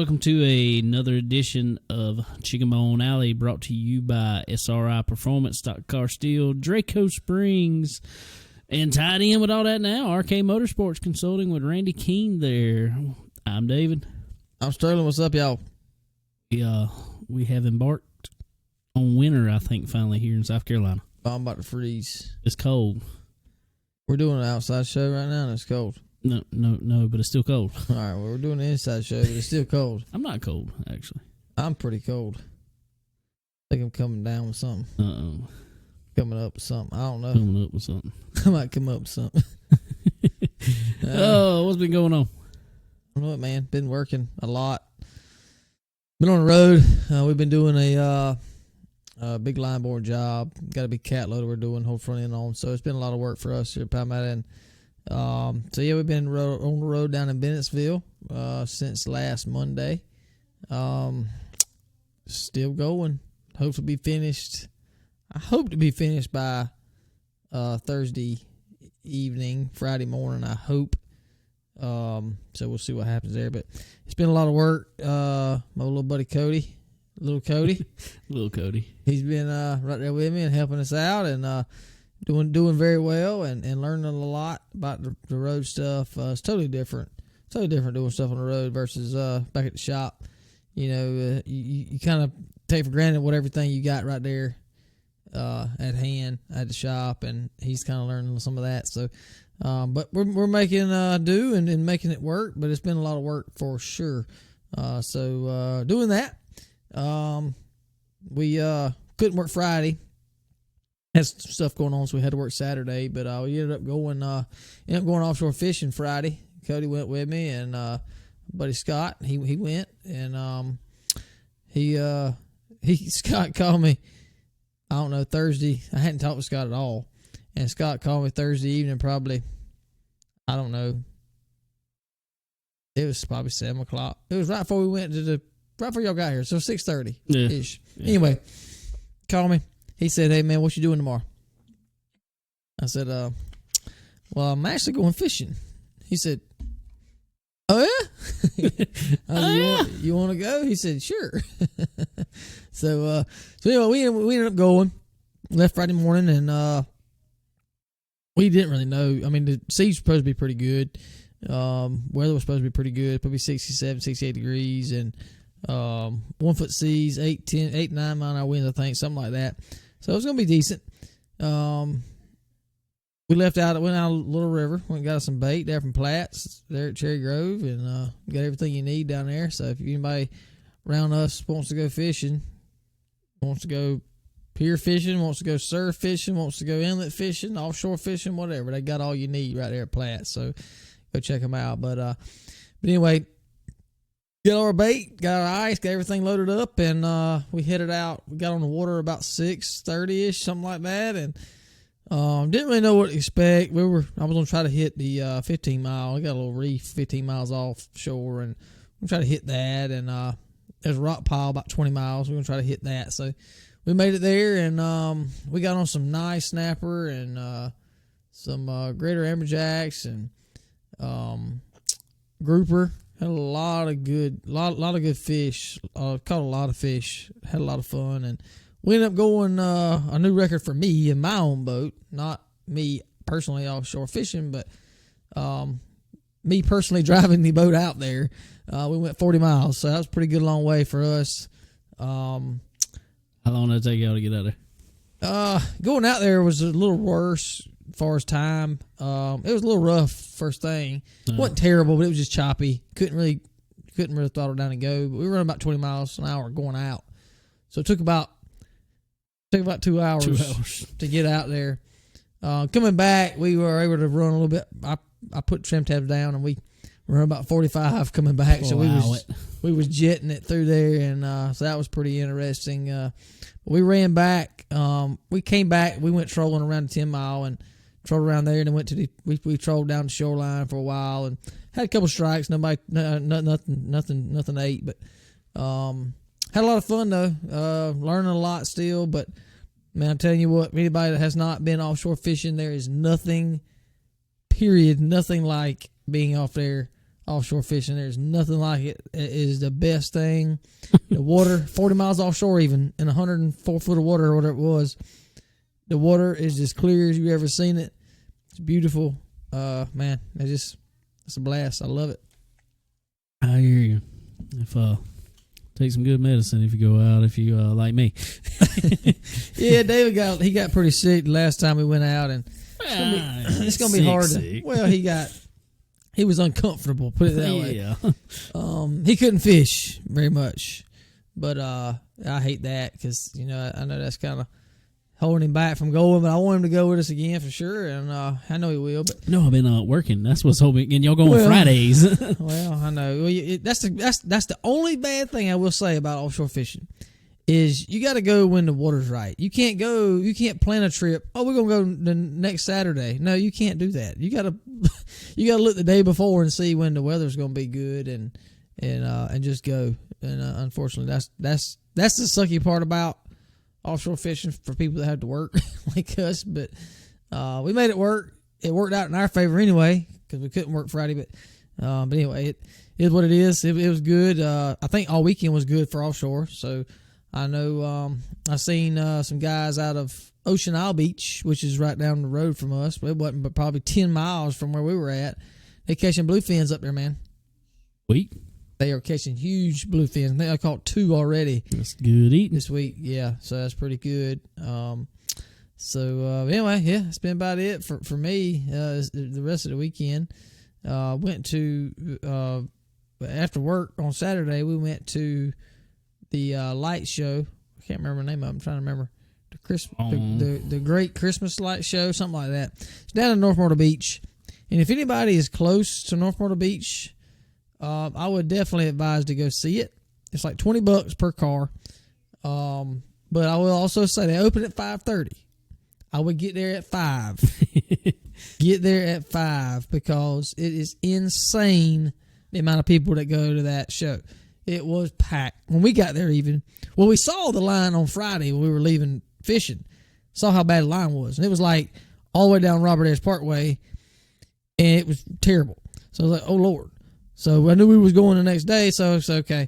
welcome to another edition of Chicken Bone Alley, brought to you by SRI Performance, Stock Car Steel, Draco Springs, and tied in with all that now, RK Motorsports Consulting with Randy Keene there. I'm David. I'm Sterling. What's up, y'all? We have embarked on winter, I think, finally here in South Carolina. I'm about to freeze. It's cold. We're doing an outside show right now, and it's cold. No, but it's still cold. All right, well, we're doing an inside show, but it's still cold. I'm not cold, actually. I'm pretty cold. I think I'm coming down with something. Uh-oh. Coming up with something. I don't know. Coming up with something. I might come up with something. What's been going on? I don't know what, man. Been working a lot. Been on the road. We've been doing a big line board job. Got a big cat loader we're doing, whole front end on. So it's been a lot of work for us here at Palmetto. So yeah, we've been on the road down in Bennettsville since last Monday. Still going. Hopefully be finished. I hope to be finished by Thursday evening, Friday morning, I hope. So we'll see what happens there. But it's been a lot of work. My little buddy Cody, little Cody. He's been right there with me and helping us out and doing very well and learning a lot about the road stuff. It's totally different. Totally different doing stuff on the road versus back at the shop. You know, you kind of take for granted what everything you got right there at hand at the shop, and he's kind of learning some of that. So, but we're making do and making it work. But it's been a lot of work for sure. So doing that, we couldn't work Friday. Had some stuff going on, so we had to work Saturday. But we ended up going offshore fishing Friday. Cody went with me, and buddy Scott he went, and Scott called me. I don't know, Thursday. I hadn't talked with Scott at all, and Scott called me Thursday evening. Probably, I don't know. It was probably 7 o'clock. It was right before we went to right before y'all got here, so 6:30 ish. Yeah. Anyway, call me. He said, "Hey man, what you doing tomorrow?" I said, "Well, I'm actually going fishing." He said, "Oh yeah?" You want to go? He said, "Sure." So anyway, we ended up going. Left Friday morning, and we didn't really know. I mean, the seas supposed to be pretty good. Weather was supposed to be pretty good, probably 67, 68 degrees, and 1 foot seas, 8, 9 mile an hour winds, I think, something like that. So it was going to be decent. We went out a little river, went and got us some bait there from Platt's there at Cherry Grove, and got everything you need down there. So if anybody around us wants to go fishing, wants to go pier fishing, wants to go surf fishing, wants to go inlet fishing, offshore fishing, whatever, they got all you need right there at Platt's. So go check them out. But anyway, got all our bait, got our ice, got everything loaded up, and we headed out. We got on the water about 6:30ish, something like that, and didn't really know what to expect. I was gonna try to hit the 15 mile. We got a little reef 15 miles offshore, and we try to hit that. And there's a rock pile about 20 miles. We're gonna try to hit that. So we made it there, and we got on some nice snapper and some greater amberjacks and grouper. Had a lot of good fish. Caught a lot of fish. Had a lot of fun, and we ended up going a new record for me in my own boat. Not me personally offshore fishing, but me personally driving the boat out there. We went 40 miles, so that was a pretty good long way for us. How long did it take y'all to get out there? Going out there was a little worse as far as time. It was a little rough first thing. It wasn't terrible, but it was just choppy. Couldn't really throttle down and go. But we were running about 20 miles an hour going out. So it took about 2 hours to get out there. Coming back, we were able to run a little bit. I put trim tabs down, and we were about 45 coming back. So we was jetting it through there, and so that was pretty interesting. We ran back. We came back. We went trolling around the 10 mile and trolled around there, and then went to we trolled down the shoreline for a while and had a couple strikes. Nothing ate, but had a lot of fun though. Learning a lot still, but man, I'm telling you what, anybody that has not been offshore fishing, there is nothing like being offshore offshore fishing. There's nothing like it. It is the best thing. The water, 40 miles offshore even, in 104 foot of water or whatever it was. The water is as clear as you've ever seen it. It's beautiful. Man, it's a blast. I love it. I hear you. If take some good medicine if you go out. If you like me. Yeah, David got pretty sick the last time we went out, and it's gonna be hard. Well, he was uncomfortable. Put it that way. Yeah. He couldn't fish very much, but I hate that because I know that's kind of holding him back from going. But I want him to go with us again for sure, and I know he will. But no, I've been working. That's what's holding. And y'all go on Fridays. Well, I know. Well, that's the only bad thing I will say about offshore fishing is you got to go when the water's right. You can't go. You can't plan a trip. Oh, we're gonna go the next Saturday. No, you can't do that. You gotta look the day before and see when the weather's gonna be good and just go. And unfortunately, that's the sucky part about offshore fishing for people that have to work like us. But we made it work. It worked out in our favor anyway because we couldn't work Friday. But anyway, it is what it is. It was good. I think all weekend was good for offshore. So I know I seen some guys out of Ocean Isle Beach, which is right down the road from us. But it wasn't but probably 10 miles from where we were at. They catching bluefins up there, man. Sweet. They are catching huge bluefins. I think I caught 2 already. That's good eating this week. Yeah, so that's pretty good. Anyway, yeah, that's been about it for me. The rest of the weekend, went to after work on Saturday. We went to the light show. I can't remember the name of it. I'm trying to remember the Great Christmas Light Show, something like that. It's down in North Myrtle Beach, and if anybody is close to North Myrtle Beach, I would definitely advise to go see it. It's like $20 per car. But I will also say they open at 5:30. I would get there at 5. Get there at 5 because it is insane the amount of people that go to that show. It was packed. When we got there we saw the line on Friday when we were leaving fishing. Saw how bad the line was. And it was like all the way down Robert S. Parkway. And it was terrible. So I was like, oh, Lord. So I knew we was going the next day, so it's okay.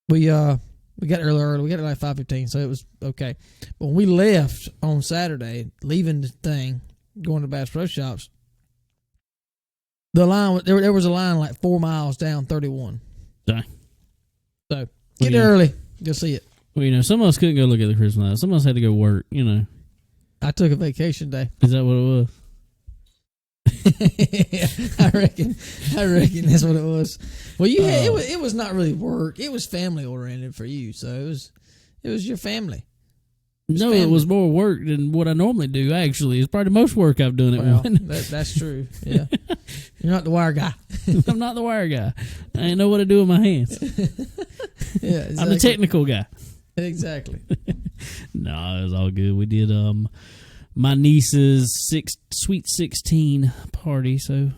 We got there early. We got there like 5:15, so it was okay. But when we left on Saturday, leaving the thing, going to Bass Pro Shops, the line there was a line like 4 miles down 31. Dang. So get there early, go see it. Well, some of us couldn't go look at the Christmas lights. Some of us had to go work. I took a vacation day. Is that what it was? Yeah, I reckon that's what it was. Well, it was not really work. It was family oriented for you, so it was your family. It was more work than what I normally do. Actually, it's probably the most work I've done at one. That's true. Yeah, you're not the wire guy. I'm not the wire guy. I ain't know what to do with my hands. Yeah, exactly. I'm the technical guy. Exactly. No, it was all good. We did my niece's sweet 16 party. So,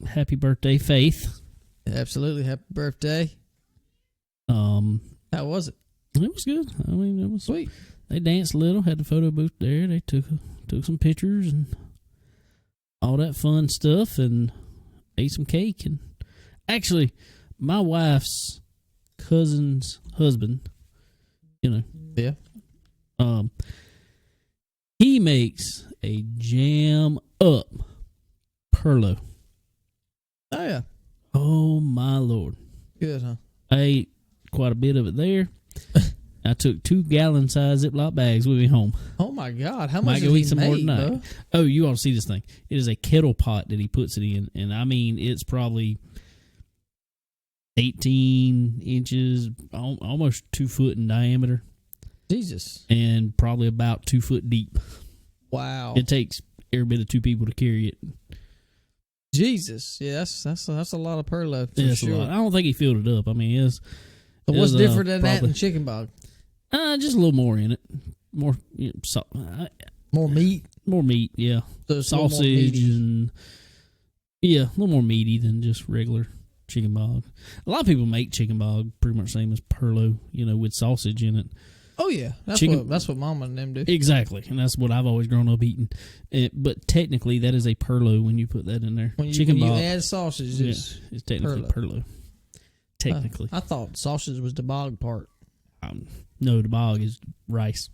happy birthday, Faith. Absolutely, happy birthday. How was it? It was good. I mean, it was sweet. They danced a little. Had the photo booth there. They took some pictures and all that fun stuff, and ate some cake. And actually, my wife's cousin's husband, yeah, he makes a jam up Perlo. Oh yeah. Oh my Lord. Good, huh? I ate quite a bit of it there. I took 2 gallon size Ziploc bags with me home. Oh my God! How much? Might go eat some more tonight. Bro? Oh, you ought to see this thing. It is a kettle pot that he puts it in, and I mean it's probably 18 inches, almost 2 foot in diameter. Jesus. And probably about 2 foot deep. Wow. It takes every bit of 2 people to carry it. Jesus. Yeah, that's a lot of Perlo. Yeah, sure. I don't think he filled it up. I mean, So what's different than that in chicken bog? Just a little more in it. More more meat? More meat, yeah. So sausage and a little more meaty than just regular chicken bog. A lot of people make chicken bog pretty much the same as Perlo, with sausage in it. Oh yeah, that's what Mama and them do. Exactly, and that's what I've always grown up eating. But technically, that is a perlo when you put that in there. When Chicken you bog. add sausage, It's technically perlo. Technically, I thought sausage was the bog part. No, the bog is rice.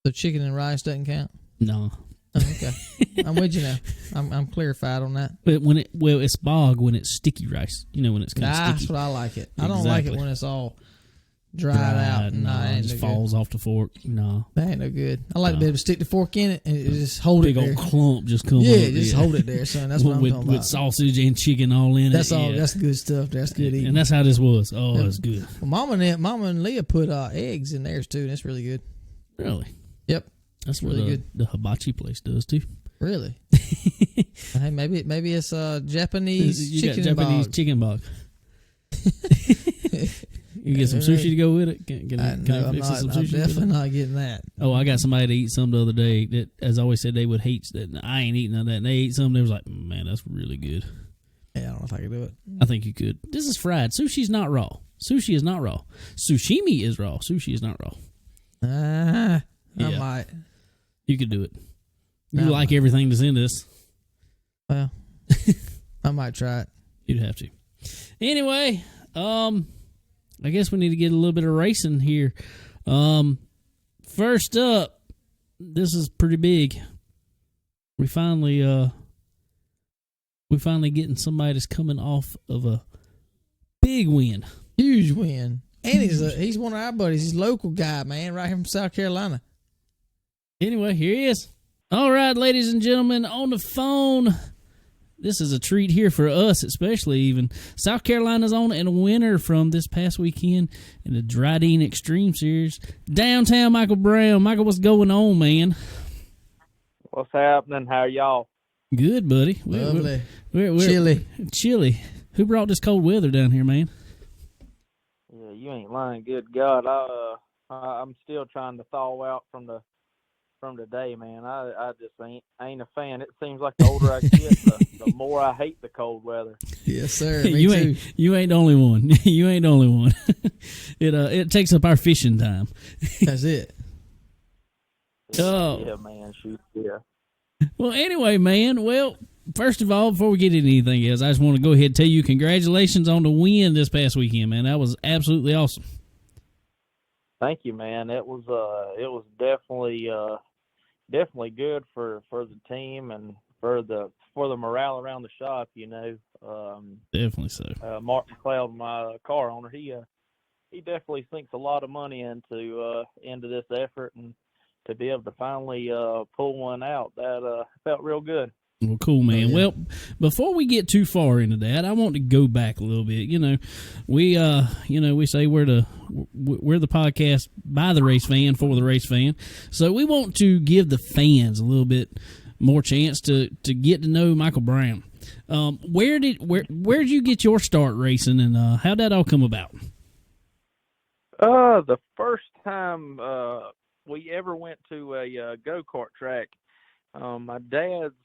So chicken and rice doesn't count. No. Oh, okay, I'm with you now. I'm clarified on that. But it's bog when it's sticky rice. You know, when it's kind of sticky. That's what I like it. I don't like it when it's all dried out. No, it just falls off the fork. No, that ain't no good. I like to be able to stick the fork in it and just hold it there. Big old clump just comes. Yeah, just hold it there, son. That's what I'm talking about. With sausage and chicken all in it. That's all. That's good stuff. That's good eating. And that's how this was. Oh, it's good. Well, Mama and Leah put eggs in theirs too, and it's really good. Really? Yep. That's really good. The hibachi place does too. Really? Hey, maybe it's Japanese chicken bog. You get some sushi to go with it? Can I fix some sushi? I'm definitely not getting that. Oh, I got somebody to eat some the other day that, as I always said, they would hate that. I ain't eating none of that. And they ate some. They was like, man, that's really good. Yeah, I don't know if I can do it. I think you could. This is fried. Sushi's not raw. Sushi is not raw. Sushimi is raw. Sushi is not raw. I might. You could do it. You like everything that's in this. Well, I might try it. You'd have to. Anyway, I guess we need to get a little bit of racing here. First up, this is pretty big. We finally getting somebody that's coming off of a big win. Huge win. And he's one of our buddies. He's a local guy, man, right here from South Carolina. Anyway, here he is. All right, ladies and gentlemen, on the phone. This is a treat here for us, especially even. South Carolina's own and a winner from this past weekend in the Drydene Xtreme Series. Downtown Michael Brown. Michael, what's going on, man? What's happening? How are y'all? Good, buddy. Lovely. We're chilly. Who brought this cold weather down here, man? Yeah, you ain't lying. Good God, I'm still trying to thaw out from today, man. I just ain't a fan. It seems like the older I get, the more I hate the cold weather. Yes, sir. Me too. You ain't the only one. You ain't the only one. It takes up our fishing time. That's it. Oh yeah, man. Shoot, yeah. Well, anyway, man. Well, first of all, before we get into anything else, I just want to go ahead and tell you congratulations on the win this past weekend, man. That was absolutely awesome. Thank you, man. It was definitely good for the team and for the morale around the shop, you know. Definitely so. Mark McLeod, my car owner, he definitely sinks a lot of money into this effort, and to be able to finally pull one out, that felt real good. Well, cool, man. Yeah. Well, before we get too far into that, I want to go back a little bit. You know, we say we're the podcast by the race fan for the race fan. So we want to give the fans a little bit more chance to get to know Michael Brown. Where did you get your start racing, and how'd that all come about? The first time we ever went to a go-kart track, my dad's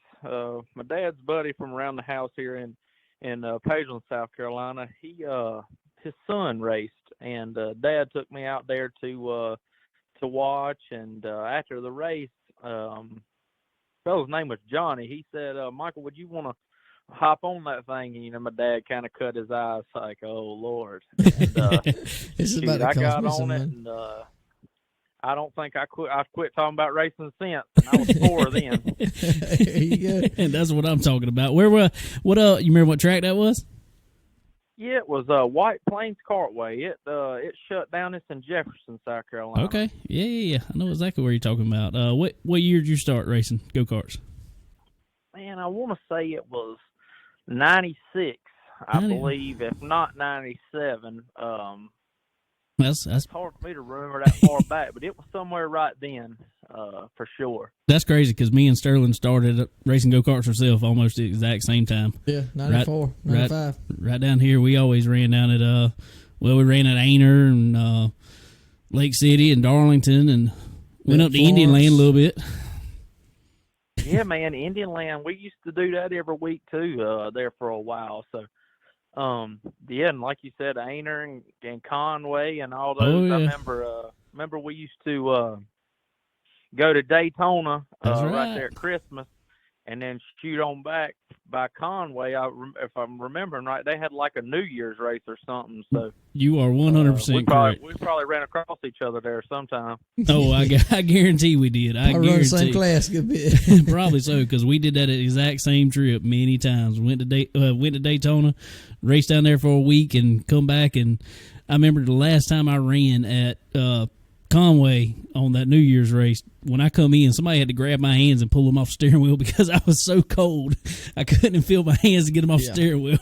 buddy from around the house here in Pageland, South Carolina, his son raced, and Dad took me out there to watch. And after the race, fellow's name was Johnny. He said, "Michael, would you want to hop on that thing?" And you know, my dad kind of cut his eyes, like, "Oh Lord!" And, I got on it, and I don't think I've quit talking about racing since. And I was 4 then. There you go. And that's what I'm talking about. You remember what track that was? Yeah, it was White Plains Cartway. It shut down. It's in Jefferson, South Carolina. Okay. Yeah. I know exactly where you're talking about. What year did you start racing go-karts? Man, I want to say it was 96, I believe, if not 97. That's hard for me to remember that far back, but it was somewhere right then, for sure. That's crazy because me and Sterling started racing go-karts ourselves almost at the exact same time. Yeah, 94, 95. Right down here, we always ran down at, we ran at Ainer and Lake City and Darlington, and went up to Indian Land a little bit. Yeah, man, Indian Land, we used to do that every week too, there for a while, so. Yeah, and like you said, Ainer and Conway and all those. Oh, yeah. I remember remember we used to go to Daytona That's right right. there at Christmas, and then shoot on back by Conway. If I'm remembering right, they had like a New Year's race or something. So You are we 100% correct. probably ran across each other there sometime. Oh, I guarantee we did. I I run the guarantee. same class a good bit. Probably so, because we did that exact same trip many times. Went to Daytona, raced down there for a week, and come back. And I remember the last time I ran at Conway on that New Year's race. When I come in, somebody had to grab my hands and pull them off the steering wheel because I was so cold. I couldn't feel my hands to get them off the steering wheel.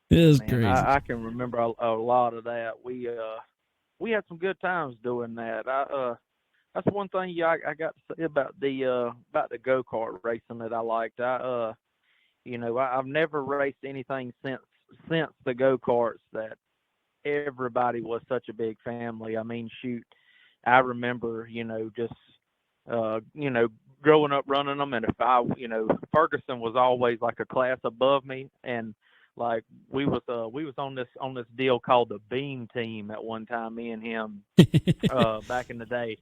It was crazy. I can remember a lot of that. We had some good times doing that. That's one thing I got to say about the go-kart racing that I liked. I've never raced anything since the go-karts that everybody was such a big family. I mean, shoot, I remember, just growing up running them, and if Ferguson was always like a class above me, and like we was on this deal called the Beam Team at one time, me and him, back in the day.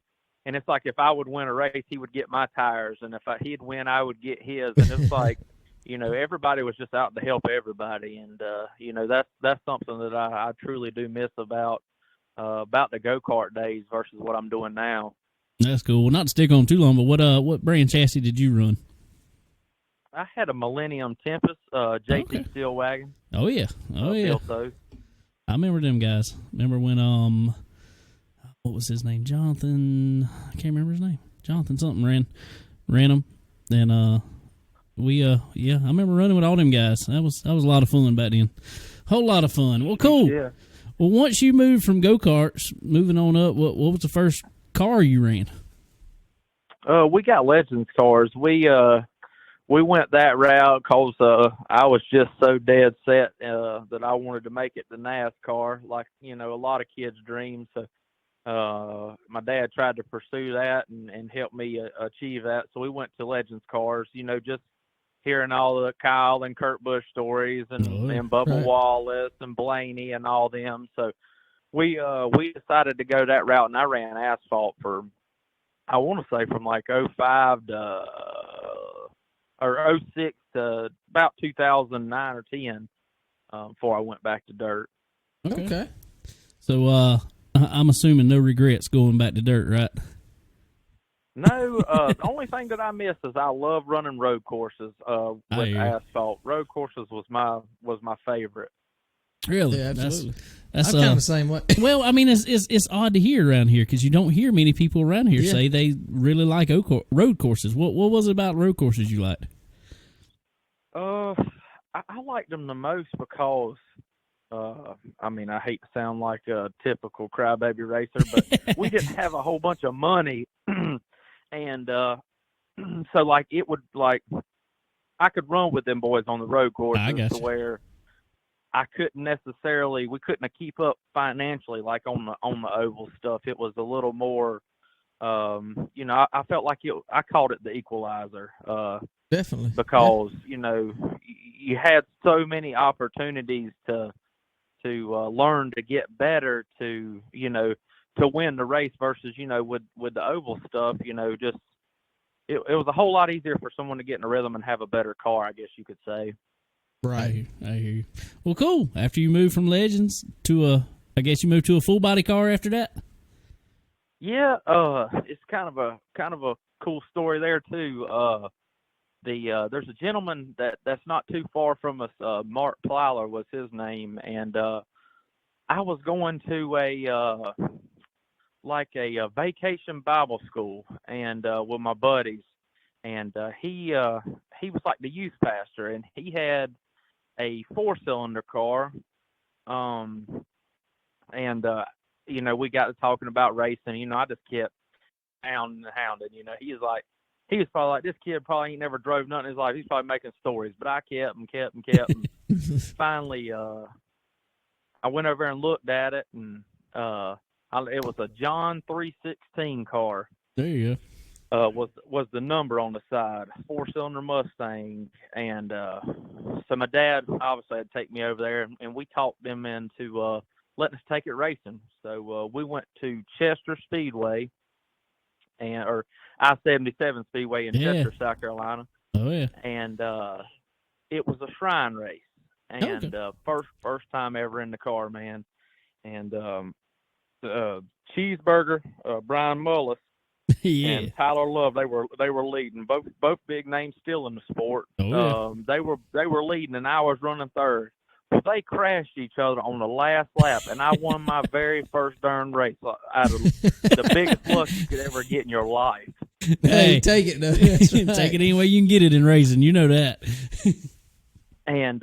And it's like if I would win a race, he would get my tires, and if he'd win, I would get his. And it's like, everybody was just out to help everybody, and that's something that I truly do miss about the go-kart days versus what I'm doing now. That's cool. Well, not to stick on too long, but what brand chassis did you run? I had a Millennium Tempest JT Steel wagon. Oh yeah, built those. I remember them guys. Remember when what was his name? Jonathan. I can't remember his name. Jonathan something ran them, and I remember running with all them guys. That was a lot of fun back then. Whole lot of fun. Well, cool. Yeah. Well, once you moved from go-karts, moving on up, what was the first car you ran? We got Legends cars. We went that route because I was just so dead set that I wanted to make it to NASCAR, like a lot of kids' dreams. So my dad tried to pursue that and help me achieve that. So we went to Legends cars. Just hearing all the Kyle and Kurt Busch stories and Bubba Wallace and Blaney and all them. So we decided to go that route, and I ran asphalt for, I want to say, from like 05 to or 06 to about 2009 or 10 before I went back to dirt. Okay. So I'm assuming no regrets going back to dirt, right? No, the only thing that I miss is I love running road courses with asphalt. Road courses was my favorite. Really? Yeah, absolutely. That's I'm kind of the same way. Well, I mean, it's odd to hear around here because you don't hear many people around here say they really like road courses. What was it about road courses you liked? I liked them the most because, I mean, I hate to sound like a typical crybaby racer, but we didn't have a whole bunch of money. And so, like, it would, like, I could run with them boys on the road courses to where I couldn't necessarily, we couldn't keep up financially like on the oval stuff. It was a little more, I felt like I called it the equalizer. Definitely. Because, you had so many opportunities to learn to get better to win the race versus, with the oval stuff, just, it was a whole lot easier for someone to get in a rhythm and have a better car, I guess you could say. Right. I hear you. Well, cool. After you moved from Legends to I guess you moved to a full body car after that? Yeah, it's kind of a cool story there too. There's a gentleman that's not too far from us, Mark Plyler was his name, and I was going to a vacation Bible school and with my buddies, and he was like the youth pastor, and he had a 4-cylinder car, and we got to talking about racing. I just kept hounding. He was probably like, this kid probably ain't never drove nothing in his life. He's probably making stories, but I kept and finally, I went over and looked at it, and it was a John 316 car. There you go. Was the number on the side, 4-cylinder Mustang, and so my dad obviously had to take me over there, and we talked them into letting us take it racing. So we went to Chester Speedway or I-77 Speedway in Chester, South Carolina. Oh yeah. And it was a shrine race, and first time ever in the car, man. And Cheeseburger, Brian Mullis, and Tyler Love, they were leading. Both big names still in the sport. Oh, yeah. They were leading, and I was running third. Well, they crashed each other on the last lap, and I won my very first darn race out of the biggest luck you could ever get in your life. Hey, take it, though. Take it any way you can get it in racing. You know that. And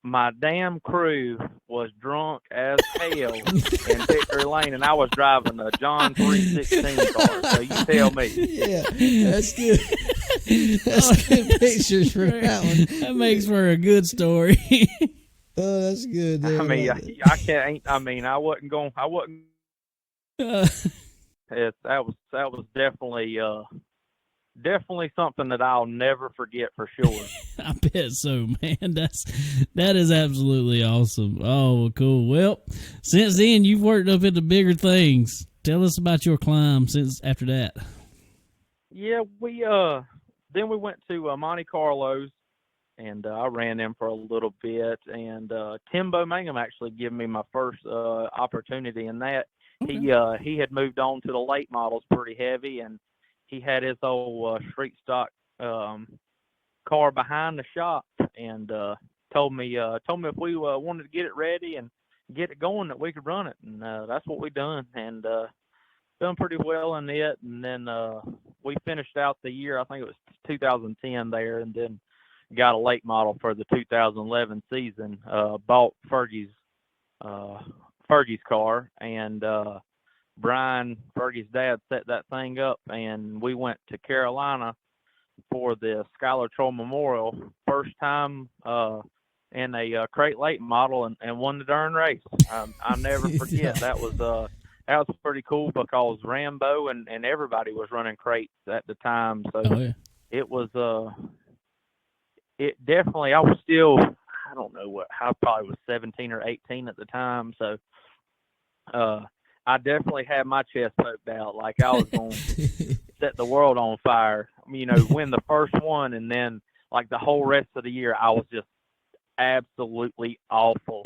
my damn crew was drunk as hell in Victory Lane, and I was driving a John 316 car. So you tell me. Yeah, that's good. That's good pictures for that one. That makes for a good story. Oh, that's good. Dude. I mean, I can't. I mean, I wasn't going. I wasn't. That was definitely something that I'll never forget for sure. I bet so, man. That is absolutely awesome. Oh, cool. Well, since then you've worked up into bigger things. Tell us about your climb since after that. Yeah, then we went to Monte Carlo's, and I ran them for a little bit. And Timbo Mangum actually gave me my first opportunity in that. Okay. He had moved on to the late models pretty heavy, and he had his old street stock car behind the shop, and told me if we wanted to get it ready and get it going that we could run it, and that's what we done, and done pretty well in it. And then we finished out the year, I think it was 2010 there, and then got a late model for the 2011 season. Bought Fergie's car, and Brian, Fergie's dad, set that thing up, and we went to Carolina for the Skylar Troll Memorial. First time in a crate late model, and won the darn race. I'll never forget. That was pretty cool because Rambo and everybody was running crates at the time. So it was it definitely, I was still, I don't know I probably was 17 or 18 at the time. So I definitely had my chest poked out like I was going to set the world on fire, win the first one, and then like the whole rest of the year I was just absolutely awful.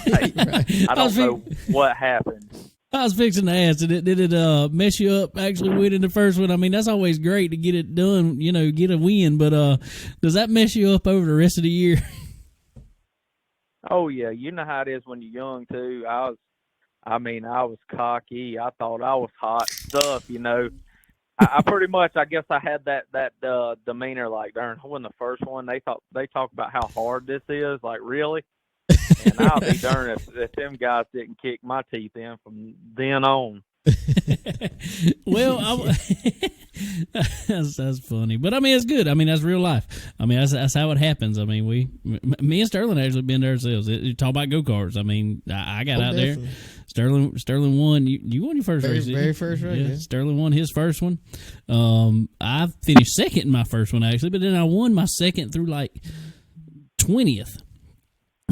Like, I don't know what happened. I was fixing to ask, did it mess you up actually winning the first one? I mean, that's always great to get it done, get a win, but does that mess you up over the rest of the year? Oh, yeah. You know how it is when you're young, too. I was cocky. I thought I was hot stuff, I pretty much, I guess I had that demeanor like, darn, I won the first one. They talk about how hard this is. Like, really? And I'll be darned if them guys didn't kick my teeth in from then on. Well, that's funny, but I mean it's good. I mean that's real life. I mean that's how it happens. I mean me and Sterling actually been there ourselves. You talk about go karts. I mean I got out definitely. there. Sterling won. You won your first race. Very first race. Yeah. Sterling won his first one. I finished second in my first one actually, but then I won my second through like 20th.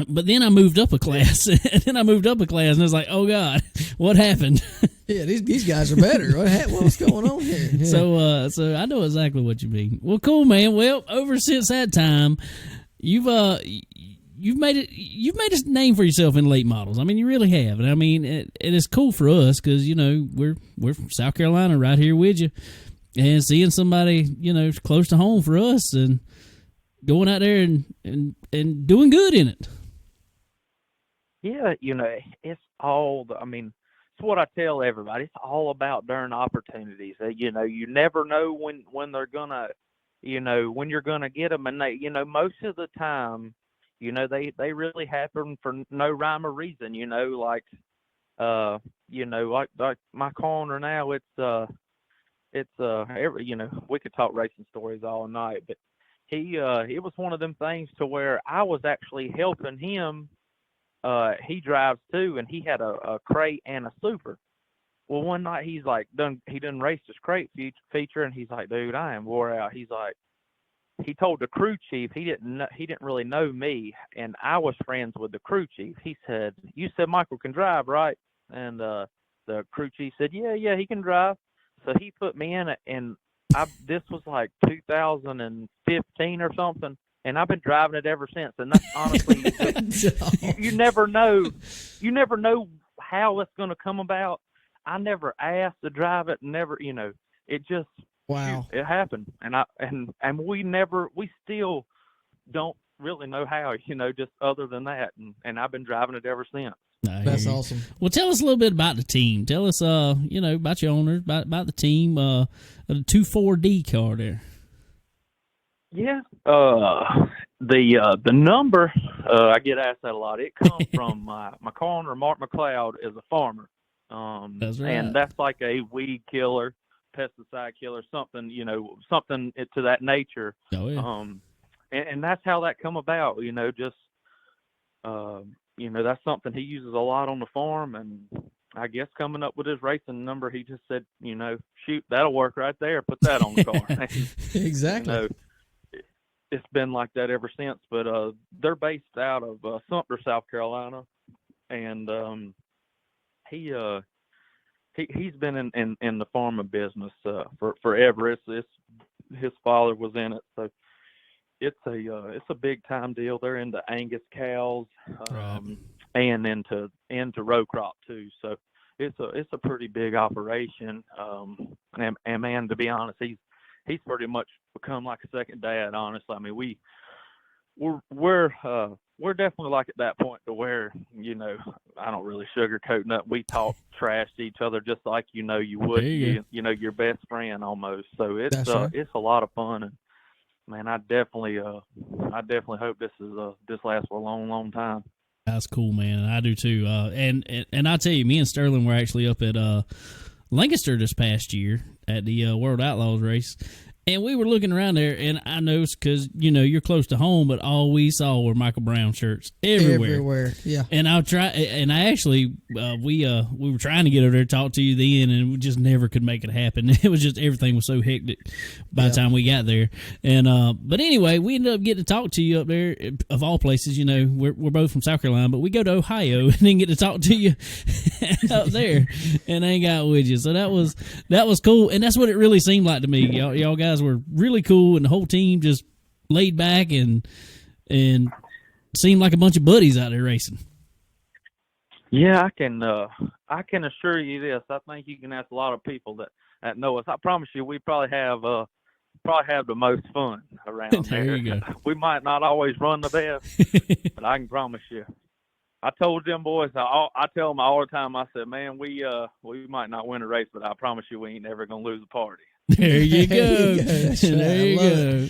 But then I moved up a class, and it was like, oh God, what happened? Yeah, these guys are better. What's going on here? Yeah. So I know exactly what you mean. Well, cool, man. Well, over since that time, you've made a name for yourself in late models. I mean, you really have, and I mean, it is cool for us because we're from South Carolina, right here with you, and seeing somebody close to home for us, and going out there and doing good in it. Yeah, it's all. It's what I tell everybody. It's all about darn opportunities. You never know when they're gonna, when you're gonna get them, and they, most of the time, they really happen for no rhyme or reason. Like my corner now. It's we could talk racing stories all night, but it was one of them things to where I was actually helping him. He drives too, and he had a crate and a super. Well, one night he done raced his crate feature, and he's like, dude, I am wore out. He's like, he told the crew chief he didn't really know me, and I was friends with the crew chief. He said, "You said Michael can drive, right?" And the crew chief said, "Yeah, he can drive." So he put me in it, and this was like 2015 or something, and I've been driving it ever since. And that's honestly, you never know how it's going to come about. I never asked to drive it, never, it just. Wow. It happened, and we still don't really know how, just other than that, and I've been driving it ever since. That's awesome. Well, tell us a little bit about the team. Tell us, about your owners, about the team, the 2,4-D car there. Yeah, the number, I get asked that a lot. It comes from my owner, Mark McLeod, is a farmer. That's right. And that's like a weed killer, pesticide killer, something to that nature. Oh yeah. And that's how that come about. That's something he uses a lot on the farm, and I guess coming up with his racing number, he just said, shoot, that'll work right there. Put that on the car. Exactly. It's been like that ever since. But they're based out of Sumter, South Carolina, and he's been in the farming business for forever. It's his father was in it, so it's a big time deal. They're into Angus cows, and into row crop too. So it's a pretty big operation. And man, to be honest, he's pretty much become like a second dad. Honestly, I mean we're definitely like at that point to where, I don't really sugarcoat nothing. We talk trash to each other just like you would, your best friend almost. So it's a lot of fun, and man, I definitely hope this lasts for a long, long time. That's cool, man. I do too. And I tell you, me and Sterling were actually up at Lancaster this past year at the World Outlaws race. And we were looking around there, and I noticed because, you're close to home, but all we saw were Michael Brown shirts everywhere. Everywhere, yeah. And I actually, we were trying to get over there to talk to you then, and we just never could make it happen. It was just, everything was so hectic by the time we got there. And but anyway, we ended up getting to talk to you up there, of all places. We're both from South Carolina, but we go to Ohio and then get to talk to you up there and hang out with you. So that was cool, and that's what it really seemed like to me. Y'all guys were really cool, and the whole team just laid back and seemed like a bunch of buddies out there racing. Yeah, I can assure you this. I think you can ask a lot of people that know us. I promise you, we probably have the most fun around there. There you go. We might not always run the best, but I can promise you. I told them boys, I tell them all the time, I said, man, we might not win a race, but I promise you we ain't never going to lose a party. There you go. There you go.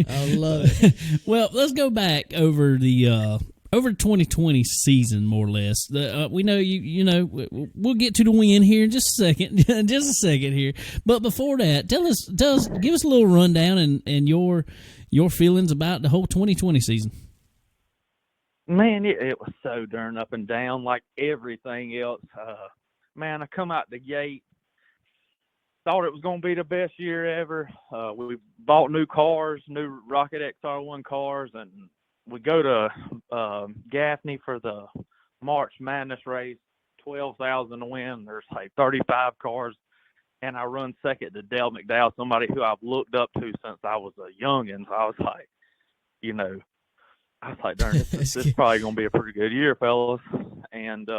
I love it. Well, let's go back over the 2020 season, more or less. We know we'll get to the win here in just a second, here. But before that, give us a little rundown and your feelings about the whole 2020 season. Man, it was so darn up and down like everything else. Man, I come out the gate, thought it was going to be the best year ever. We bought new cars, new Rocket XR1 cars, and we go to Gaffney for the March Madness race, 12,000 to win. There's like 35 cars, and I run second to Dale McDowell, somebody who I've looked up to since I was a youngin'. So I was like, darn, this is probably going to be a pretty good year, fellas. And,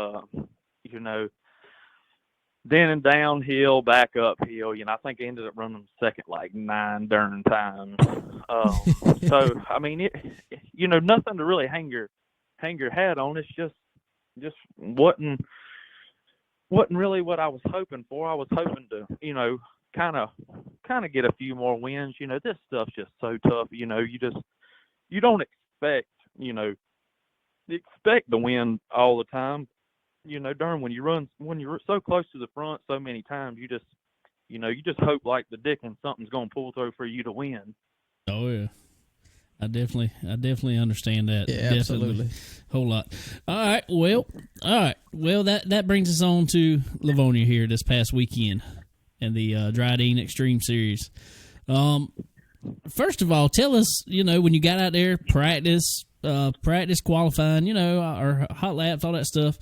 then and downhill, back uphill. I think I ended up running second like 9 darn times. So I mean, nothing to really hang your hat on. It's just wasn't really what I was hoping for. I was hoping to, kind of get a few more wins. This stuff's just so tough. You don't expect to win all the time. Darn, when you're so close to the front so many times, you just hope like the dickens something's going to pull through for you to win. Oh yeah, I definitely understand that. Yeah, definitely. Absolutely. Whole lot. All right. Well, that brings us on to Livonia here this past weekend and the Drydene Xtreme Series. First of all, tell us, when you got out there, practice qualifying, or hot laps, all that stuff.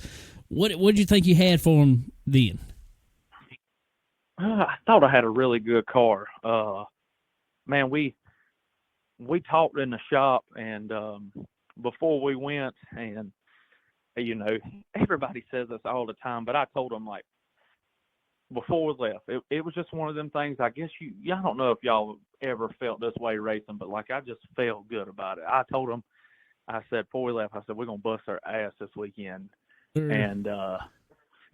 What did you think you had for them then? I thought I had a really good car. Man, we talked in the shop, and before we went, and everybody says this all the time, but I told them, like, before we left, it was just one of them things. I guess I don't know if y'all ever felt this way racing, but like I just felt good about it. I told them, I said before we left, I said we're gonna bust our ass this weekend, and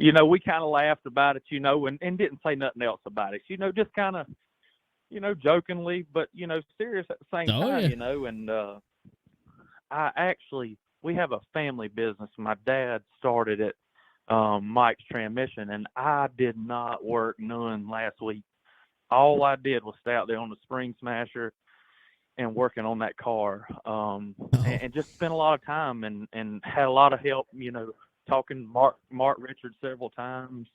we kind of laughed about it, and didn't say nothing else about it, just kind of, jokingly, but serious at the same time, and we have a family business. My dad started it. Mike's Transmission, and I did not work none last week. All I did was stay out there on the Spring Smasher and working on that car, and just spent a lot of time and had a lot of help, talking Mark Richards several times,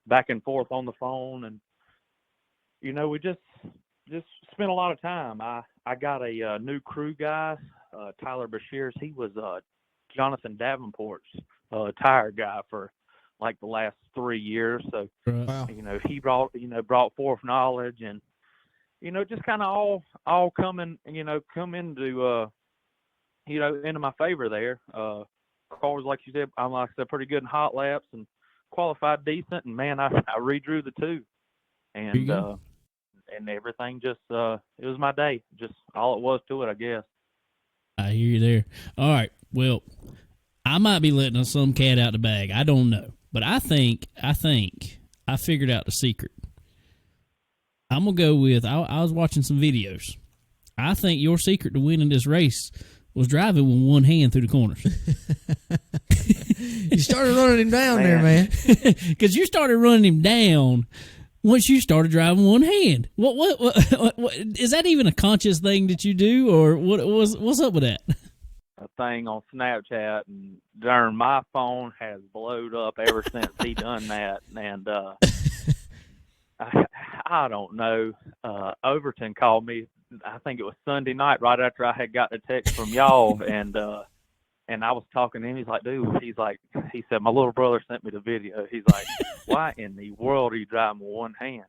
back and forth on the phone, and we just spent a lot of time. I got a new crew guy, Tyler Bashir's. He was Jonathan Davenport's tire guy for like the last 3 years. So, wow. He brought forth knowledge, and, just kind of all come into, into my favor there. Cars, like you said, like I said, pretty good in hot laps and qualified decent. And man, I redrew the two, and everything just, it was my day, just all it was to it, I guess. I hear you there. All right. Well, I might be letting some cat out the bag. I don't know. But I think I figured out the secret. I'm going to go with, I was watching some videos. I think your secret to winning this race was driving with one hand through the corners. You started running him down there, man. Because you started running him down once you started driving one hand. What is that even a conscious thing that you do, or what's up with that? A thing on Snapchat, and darn, my phone has blowed up ever since he done that. And I don't know. Overton called me, I think it was Sunday night, right after I had got the text from y'all, and I was talking to him. He's like, dude, he said, my little brother sent me the video. He's like, why in the world are you driving with one hand?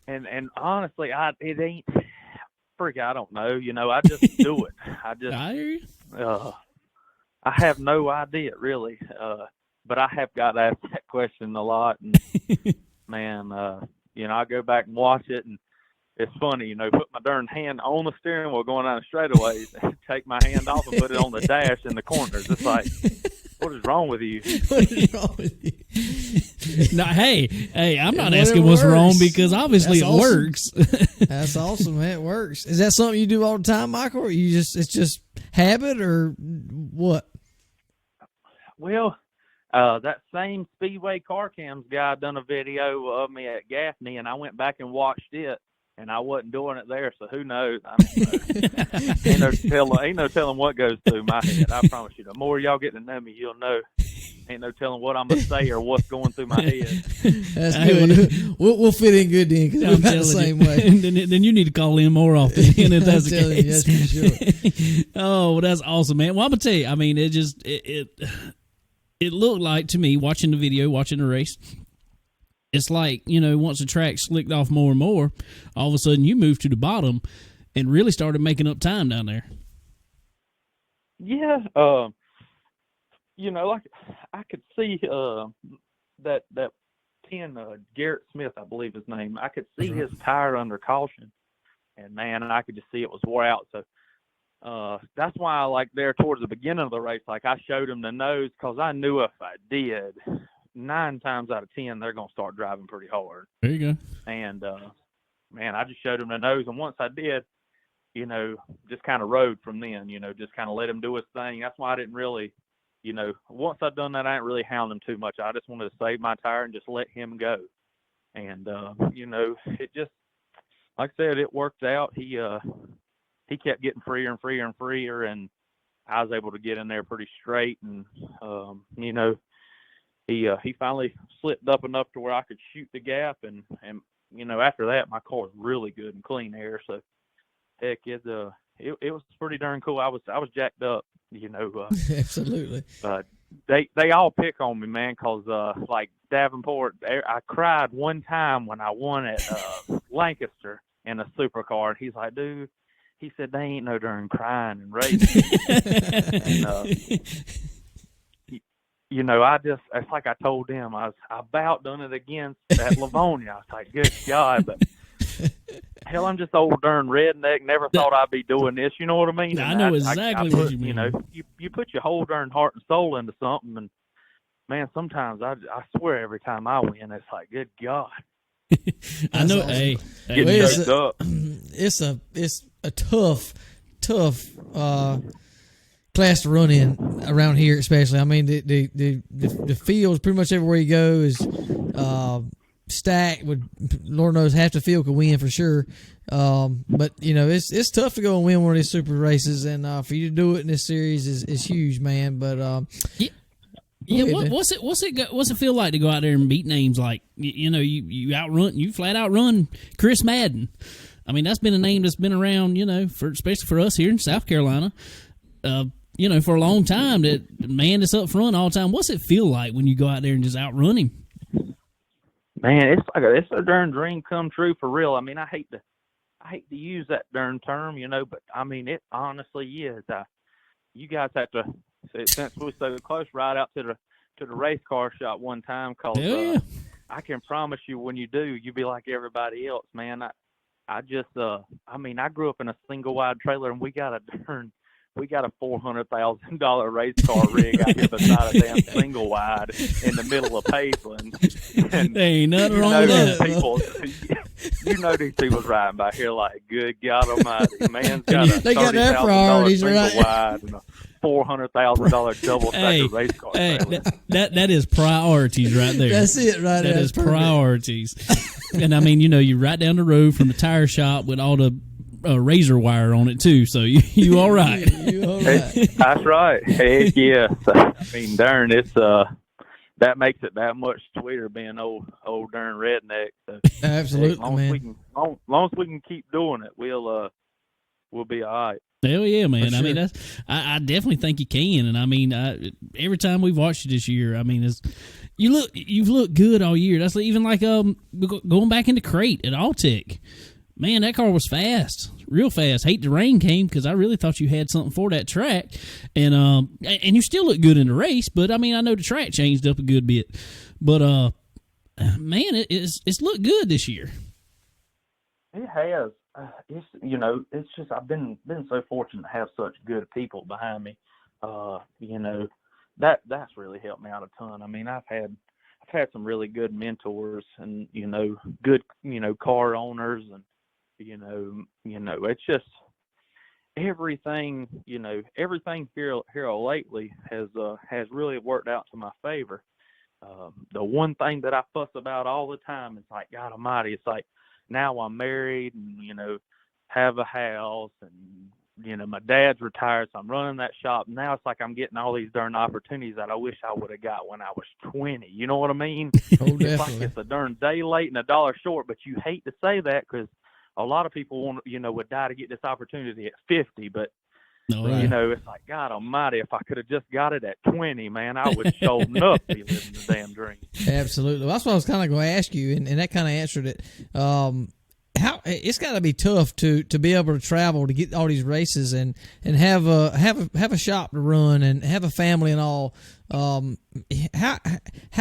And honestly, it ain't freak. I don't know. I just do it. I hear you. I have no idea really. But I have got asked that question a lot, and man, I go back and watch it, and it's funny, put my darn hand on the steering wheel going down the straightaways, and take my hand off and put it on the dash in the corners. It's like, what is wrong with you? What is wrong with you? No, hey, I'm not asking what's wrong, because obviously it works. That's awesome, man. It works. Is that something you do all the time, Michael, or it's just habit, or what? Well, that same Speedway Car Cams guy done a video of me at Gaffney, and I went back and watched it, and I wasn't doing it there, so who knows? I don't know. Ain't no telling what goes through my head. I promise you. The more y'all get to know me, you'll know. Ain't no telling what I'm going to say or what's going through my head. That's good. We'll fit in good then, because we're about the same way. Then you need to call in more often, if that's the case. You, that's for sure. Oh, well, that's awesome, man. Well, I'm going to tell you, I mean, it looked like to me, watching the video, watching the race, it's like, once the track slicked off more and more, all of a sudden you moved to the bottom and really started making up time down there. Yeah. Like I could see that 10, Garrett Smith, I believe his name. I could see his tire under caution, and man, I could just see it was wore out. So that's why I like there towards the beginning of the race, like I showed him the nose, because I knew if I did, 9 times out of 10 they're gonna start driving pretty hard. There you go. And man, I just showed him the nose, and once I did, just kind of rode from then. Just kind of let him do his thing. That's why I didn't really, once I'd done that, I didn't really hound him too much. I just wanted to save my tire and just let him go. And it just, like I said, it worked out. He kept getting freer and freer and freer, and I was able to get in there pretty straight. And he finally slipped up enough to where I could shoot the gap, and after that, my car was really good and clean air. So, heck, it was pretty darn cool. I was jacked up, Absolutely. They all pick on me, man, 'cause like Davenport, I cried one time when I won at Lancaster in a supercar, and he's like, dude, he said, they ain't no darn crying and racing. And, it's like I told them, I about done it again at Livonia. I was like, good God, but hell, I'm just old darn redneck. Never thought I'd be doing this. You know what I mean? I know exactly what you mean. You put your whole darn heart and soul into something, and man, sometimes I swear every time I win, it's like, good God. I know. Awesome. It's a tough class to run in around here, especially. I mean, the fields pretty much everywhere you go is stacked with, Lord knows, half the field could win for sure. But it's tough to go and win one of these super races, and for you to do it in this series is huge, man. But what's it feel like to go out there and beat names like you flat out run Chris Madden? I mean, that's been a name that's been around, especially for us here in South Carolina, for a long time. That man that's up front all the time. What's it feel like when you go out there and just outrun him? Man, it's a darn dream come true for real. I mean, I hate to use that darn term, but I mean it honestly is. You guys have to, since we're so close, ride out to the race car shop one time, cause I can promise you when you do, you'll be like everybody else, man. I grew up in a single wide trailer, and we got a $400,000 race car rig out here beside a damn single wide in the middle of Paceland. And there ain't nothing wrong with that. These people riding by here like, good God Almighty, man's got a $30,000 single right? wide and a $400,000 double stacker race car trailer. That is priorities right there. That's it, right there. That is priorities. And I mean, you're right down the road from the tire shop with all the razor wire on it too, so you all right. You all right. That's right. Heck yeah. So, I mean, darn, it's that makes it that much sweeter being old darn redneck. So, absolutely, man. Long as we can keep doing it, we'll be all right. Hell yeah, man. Sure. I mean, I definitely think you can, and I mean, every time we've watched you this year, I mean, you've looked good all year. That's even like going back into crate at Alltech. Man, that car was fast, real fast. Hate the rain came because I really thought you had something for that track, and you still look good in the race. But I mean, I know the track changed up a good bit, but man, it's looked good this year. It has. It's just I've been so fortunate to have such good people behind me. That's really helped me out a ton. I mean, I've had some really good mentors and good car owners, and it's just everything here lately has really worked out to my favor. The one thing that I fuss about all the time is like, God Almighty, it's like now I'm married and have a house, and my dad's retired, so I'm running that shop. Now it's like I'm getting all these darn opportunities that I wish I would have got when I was 20. You know what I mean? Oh, it's like it's a darn day late and a dollar short, but you hate to say that because a lot of people would die to get this opportunity at 50, but it's like, God Almighty, if I could have just got it at 20, man, I would show enough be living the damn dream. Absolutely. Well, that's what I was kind of going to ask you, and that kind of answered it. How it's got to be tough to be able to travel to get all these races and have a shop to run and have a family and all. How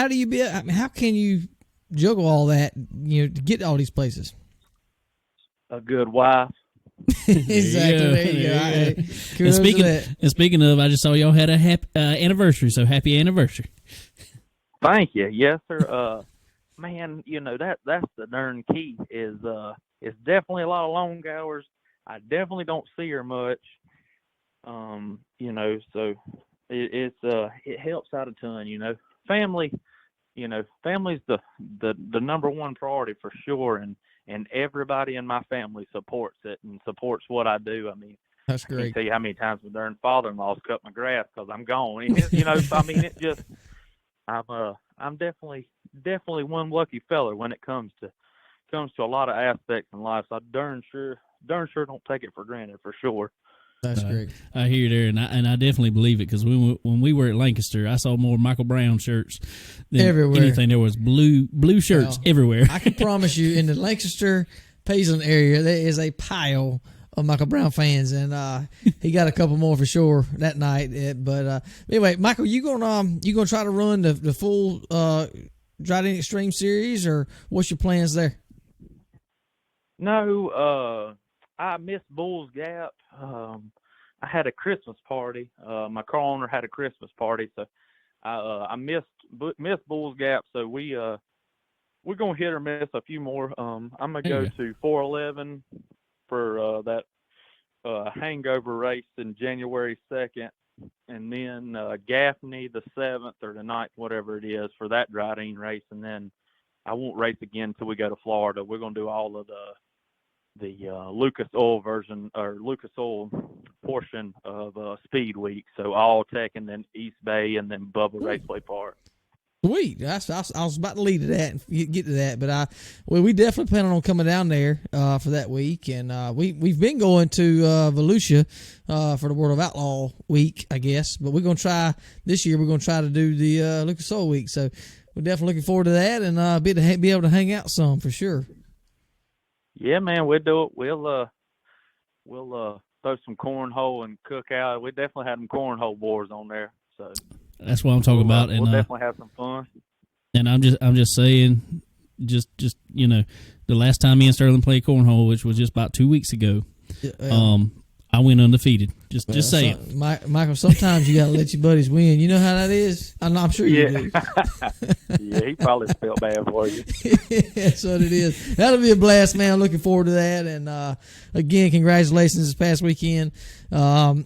do you how can you juggle all that to get all these places? A good wife. Exactly. There you go. And speaking of, I just saw y'all had a happy anniversary. So happy anniversary! Thank you. Yes, sir. Man, that's the darn key. It's definitely a lot of long hours. I definitely don't see her much. So it helps out a ton. Family. Family's the number one priority for sure, and everybody in my family supports it and supports what I do. I mean, that's great. I can't tell you how many times my darn father-in-law's cut my grass because I'm gone. I mean, it just I'm definitely one lucky feller when it comes to comes to a lot of aspects in life. So I darn sure don't take it for granted, for sure. That's great. I hear you there, and I definitely believe it, because when we were at Lancaster, I saw more Michael Brown shirts than everywhere. Anything. There was blue shirts everywhere. I can promise you, in the Lancaster, Payson area, there is a pile of Michael Brown fans, and he got a couple more for sure that night. But anyway, Michael, you gonna try to run the full Drydene Xtreme series, or what's your plans there? No, I missed Bulls Gap. I had a Christmas party. My car owner had a Christmas party, so I missed Bulls Gap. So we're gonna hit or miss a few more. I'm gonna go to 411 for that hangover race in January 2nd, and then Gaffney the 7th or the 9th, whatever it is, for that Drydene race, and then I won't race again until we go to Florida. We're gonna do all of the Lucas Oil version, or Lucas Oil portion of Speed Week. So all Tech, and then East Bay, and then Bubba Raceway Park. Sweet. I was about to lead to that and get to that, but we definitely plan on coming down there for that week, and we've been going to Volusia for the World of Outlaw week, I guess. But we're gonna try this year. We're gonna try to do the Lucas Oil week. So we're definitely looking forward to that, and be able to hang out some for sure. Yeah, man, we'll do it. We'll throw some cornhole and cook out. We definitely had some cornhole boards on there, so that's what I'm talking about. And we'll definitely have some fun. And I'm just saying, just the last time me and Sterling played cornhole, which was just about 2 weeks ago, I went undefeated. Just saying. Michael, sometimes you got to let your buddies win. You know how that is? I'm sure you do. Yeah, he probably felt bad for you. That's what it is. That'll be a blast, man. I'm looking forward to that. And again, congratulations this past weekend. Like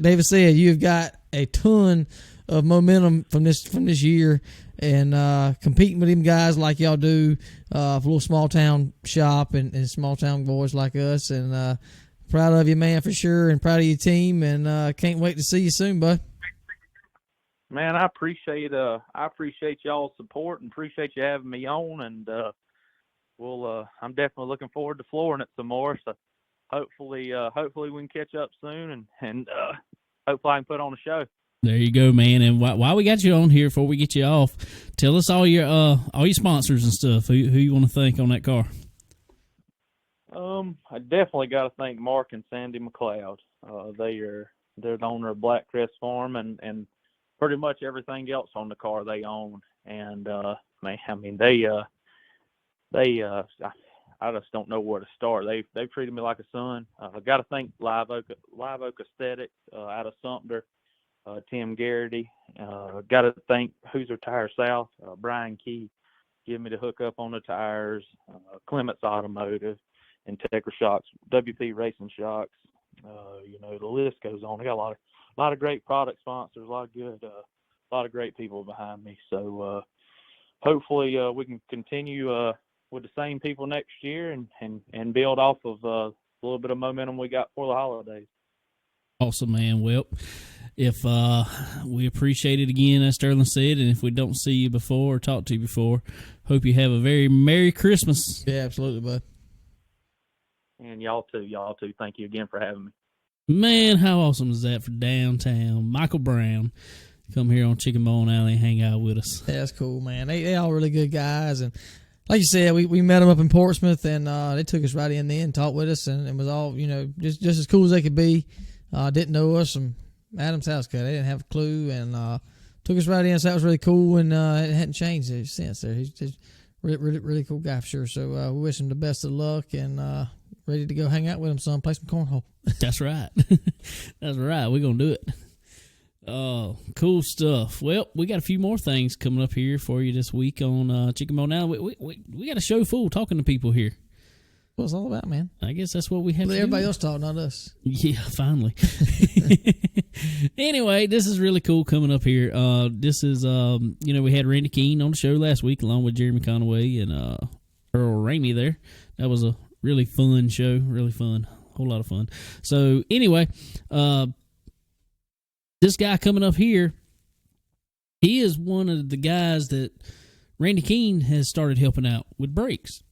David said, you've got a ton of momentum from this year, and competing with them guys like y'all do for a little small town shop and small town boys like us, and proud of you, man, for sure, and proud of your team, and can't wait to see you soon, bud. Man, I appreciate y'all's support and appreciate you having me on, and I'm definitely looking forward to flooring it some more. So hopefully we can catch up soon, and hopefully I can put on a show. There you go, man. And while we got you on here, before we get you off, tell us all your sponsors and stuff. Who you want to thank on that car? I definitely got to thank Mark and Sandy McLeod. They're the owner of Black Crest Farm, and pretty much everything else on the car they own. And man, I mean I just don't know where to start. They've treated me like a son. I got to thank Live Oak Aesthetics out of Sumter. Tim Garrity. Got to thank Hoosier Tire South, Brian Key, giving me the hookup on the tires, Clements Automotive, and Tegra Shocks, WP Racing Shocks. The list goes on. I got a lot of great product sponsors, a lot of great people behind me. So hopefully we can continue with the same people next year and build off of a little bit of momentum we got for the holidays. Awesome, man. Well, if we appreciate it again, as Sterling said, and if we don't see you before or talk to you before, hope you have a very Merry Christmas. Yeah, absolutely, bud. And y'all too. Thank you again for having me. Man, how awesome is that for downtown? Michael Brown come here on Chicken Bone Alley and hang out with us. Yeah, that's cool, man. They all really good guys, and like you said, we met them up in Portsmouth, and they took us right in there and talked with us, and it was all just as cool as they could be. Didn't know us from Adam's house cut. They didn't have a clue, and took us right in. So that was really cool, and it hadn't changed since. There, he's just really cool guy for sure. So we wish him the best of luck, and ready to go hang out with him, son. Play some cornhole. That's right. That's right. We're gonna do it. Oh, cool stuff. Well, we got a few more things coming up here for you this week on Chicken Bone Now. We got a show full talking to people here. What it's all about, man. I guess that's what we have to do. Everybody else talk, not us. Yeah, finally. Anyway, this is really cool coming up here. This is, we had Randy Keene on the show last week along with Jeremy Conaway and Earl Ramey there. That was a really fun show, really fun, whole lot of fun. So anyway, this guy coming up here, he is one of the guys that Randy Keene has started helping out with brakes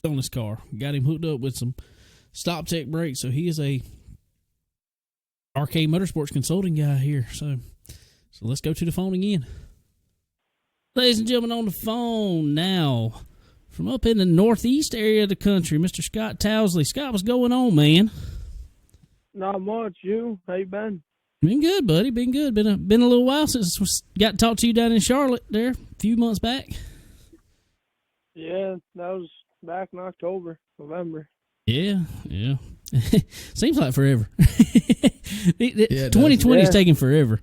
on his car. Got him hooked up with some Stop Tech brakes. So he is a RK Motorsports consulting guy here. So let's go to the phone again. Ladies and gentlemen, on the phone now, from up in the northeast area of the country, Mr. Scott Towslee. Scott, what's going on, man? Not much. You? How you been? Been good, buddy. Been good. Been a little while since got to talk to you down in Charlotte there a few months back. Yeah, that was back in October, November. Yeah. Seems like forever. Yeah, 2020 is taking forever.